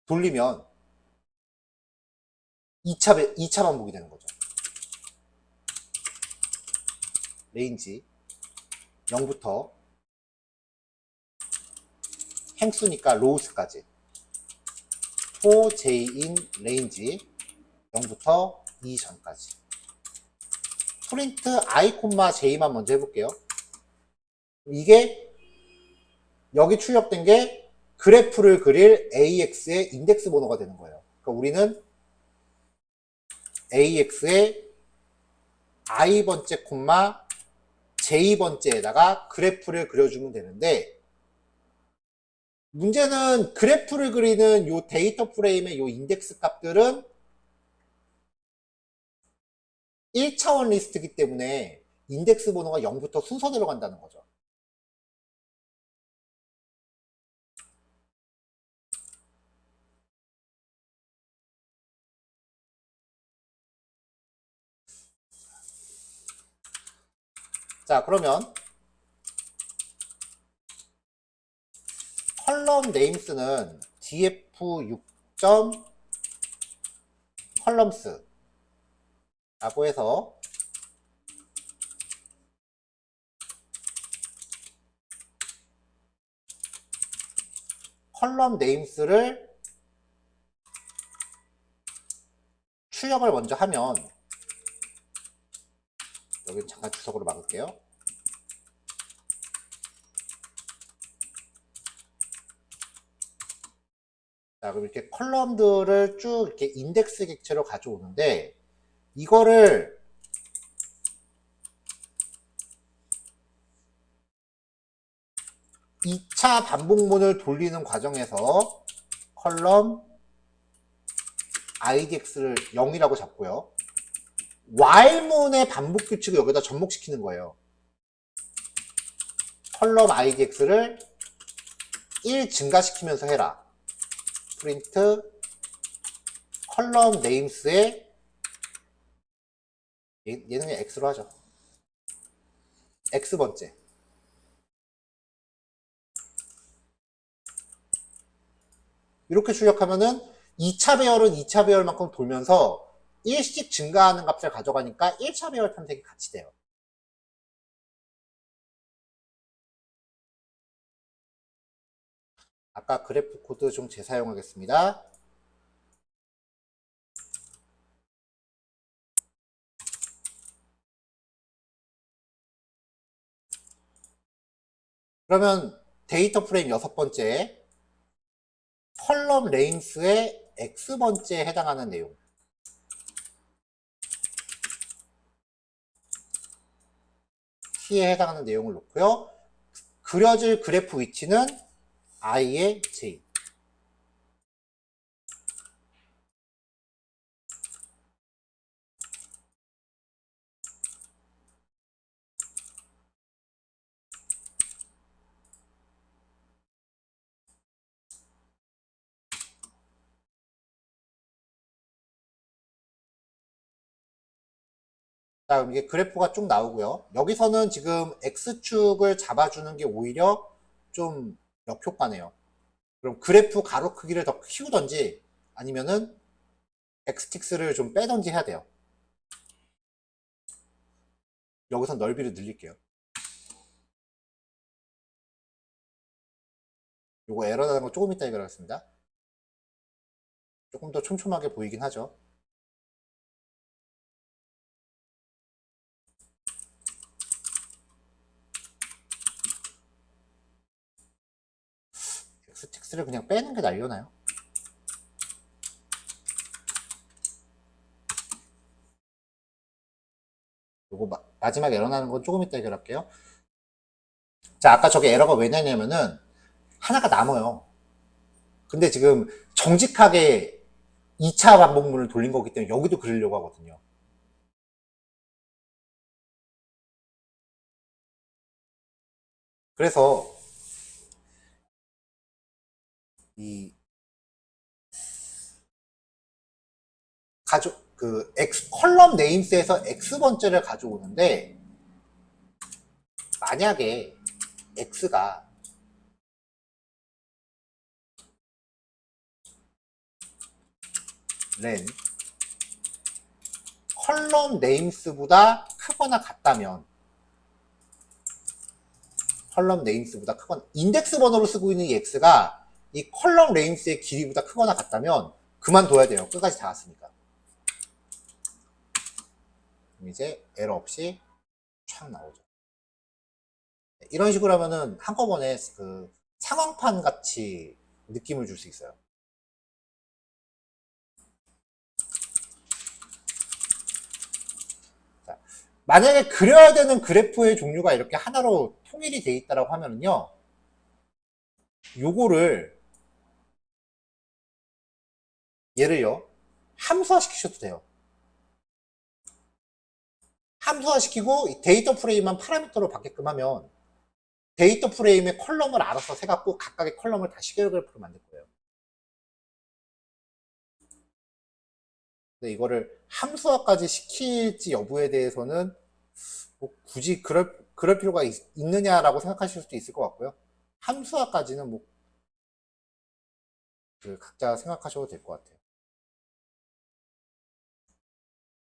돌리면 2차 반복이 되는 거죠. 레인지 0부터 행수니까 로우스까지 for j in range 0부터 2 전까지 프린트 i, j만 먼저 해볼게요. 이게 여기 출력된 게 그래프를 그릴 AX의 인덱스 번호가 되는 거예요. 그러니까 우리는 AX의 i번째 콤마 j번째에다가 그래프를 그려주면 되는데 문제는 그래프를 그리는 요 데이터 프레임의 요 인덱스 값들은 1차원 리스트이기 때문에 인덱스 번호가 0부터 순서대로 간다는 거죠. 자, 그러면 컬럼 네임스는 df6. 컬럼스 라고 해서 컬럼 네임스를 출력을 먼저 하면, 여기 잠깐 주석으로 막을게요. 자, 그럼 이렇게 컬럼들을 쭉 이렇게 인덱스 객체로 가져오는데, 이거를 이 차 반복문을 돌리는 과정에서 컬럼 idx를 0이라고 잡고요. while문의 반복 규칙을 여기다 접목시키는 거예요. 컬럼 idx를 1 증가시키면서 해라. 프린트 컬럼 네임스에 얘는 그냥 x로 하죠. x번째. 이렇게 출력하면은 2차 배열은 2차 배열만큼 돌면서 1씩 증가하는 값을 가져가니까 1차 배열 탐색이 같이 돼요. 아까 그래프 코드 좀 재사용하겠습니다. 그러면 데이터 프레임 6번째 컬럼 레인스의 x번째에 해당하는 내용. t에 해당하는 내용을 놓고요. 그려질 그래프 위치는 i의 j. 자, 그럼 이게 그래프가 쭉 나오고요. 여기서는 지금 x축을 잡아주는 게 오히려 좀 역효과네요. 그럼 그래프 가로 크기를 더 키우던지 아니면은 x틱스를 좀 빼던지 해야 돼요. 여기서 넓이를 늘릴게요. 요거 에러 나는 거 조금 이따 해결하겠습니다. 조금 더 촘촘하게 보이긴 하죠. x틱스를 그냥 빼는 게 나려나요? 요거 마지막 에러 나는 건 조금 이따 해결할게요. 자, 아까 저게 에러가 왜 나냐면은 하나가 남아요. 근데 지금 정직하게 2차 반복문을 돌린 거기 때문에 여기도 그리려고 하거든요. 그래서 이 x 컬럼 네임스에서 x번째를 가져오는데 만약에 x가 len 컬럼 네임스보다 크거나 같다면 컬럼 네임스보다 크거나 인덱스 번호로 쓰고 있는 이 x가 이 컬럼 네임스의 길이보다 크거나 같다면 그만둬야 돼요. 끝까지 다 왔으니까. 그럼 이제 에러 없이 촥 나오죠. 이런 식으로 하면은 한꺼번에 그 상황판 같이 느낌을 줄 수 있어요. 자, 만약에 그려야 되는 그래프의 종류가 이렇게 하나로 통일이 돼 있다라고 하면은요, 요거를 얘를요 함수화 시키셔도 돼요. 함수화 시키고 데이터 프레임만 파라미터로 받게끔 하면 데이터 프레임의 컬럼을 알아서 세갖고 각각의 컬럼을 다 시계열 그래프로 만들 거예요. 근데 이거를 함수화까지 시킬지 여부에 대해서는 뭐 굳이 그럴 필요가 있느냐라고 생각하실 수도 있을 것 같고요. 함수화까지는 뭐 각자 생각하셔도 될 것 같아요.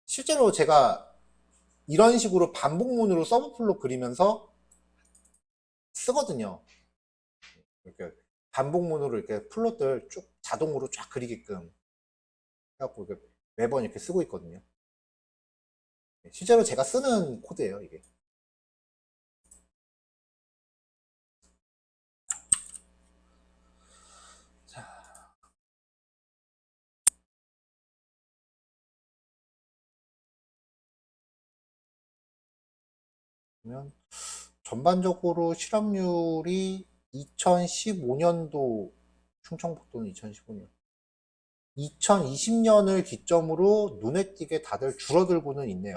실제로 제가 이런 식으로 반복문으로 서브플로 그리면서 쓰거든요. 이렇게 반복문으로 이렇게 플롯들 쭉 자동으로 쫙 그리게끔 해갖고 이렇게 매번 이렇게 쓰고 있거든요. 실제로 제가 쓰는 코드예요, 이게. 그러면 전반적으로 실업률이 2015년도 충청북도는 2015년 2020년을 기점으로 눈에 띄게 다들 줄어들고는 있네요.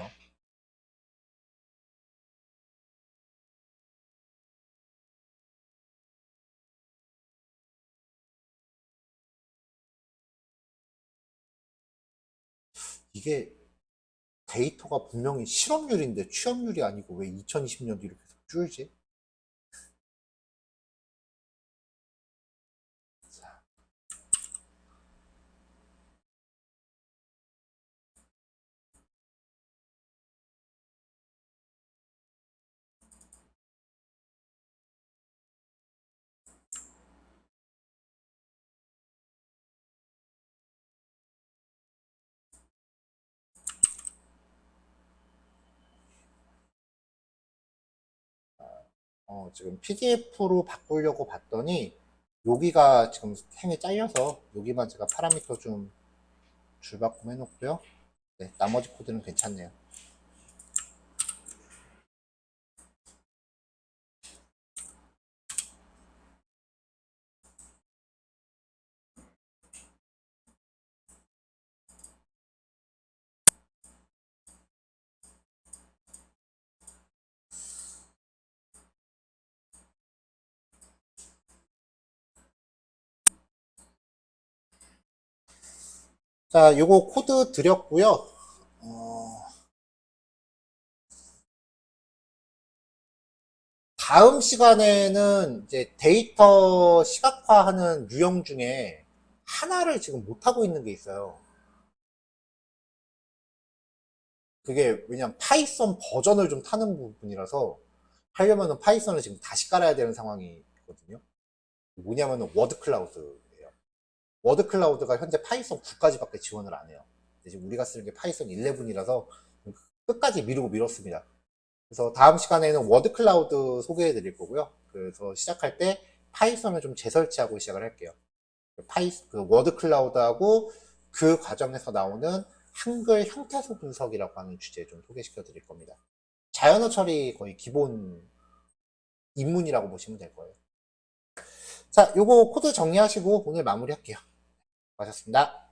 이게 데이터가 분명히 실업률인데 취업률이 아니고 왜 2020년도 이렇게 줄지? 지금 PDF로 바꾸려고 봤더니 여기가 지금 행에 잘려서 여기만 제가 파라미터 좀 줄바꿈 해놓고요. 네, 나머지 코드는 괜찮네요. 자, 요거 코드 드렸고요. 다음 시간에는 이제 데이터 시각화하는 유형 중에 하나를 지금 못하고 있는 게 있어요. 그게 왜냐면 파이썬 버전을 좀 타는 부분이라서 하려면은 파이썬을 지금 다시 깔아야 되는 상황이거든요. 뭐냐면은 워드 클라우드예요. 워드 클라우드가 현재 파이썬 9까지밖에 지원을 안 해요. 지금 우리가 쓰는 게 파이썬 11이라서 끝까지 미루고 미뤘습니다. 그래서 다음 시간에는 워드 클라우드 소개해 드릴 거고요. 그래서 시작할 때 파이썬을 좀 재설치하고 시작을 할게요. 그 워드 클라우드하고 그 과정에서 나오는 한글 형태소 분석이라고 하는 주제 좀 소개시켜 드릴 겁니다. 자연어 처리 거의 기본 입문이라고 보시면 될 거예요. 자, 요거 코드 정리하시고 오늘 마무리할게요. 고하셨습니다.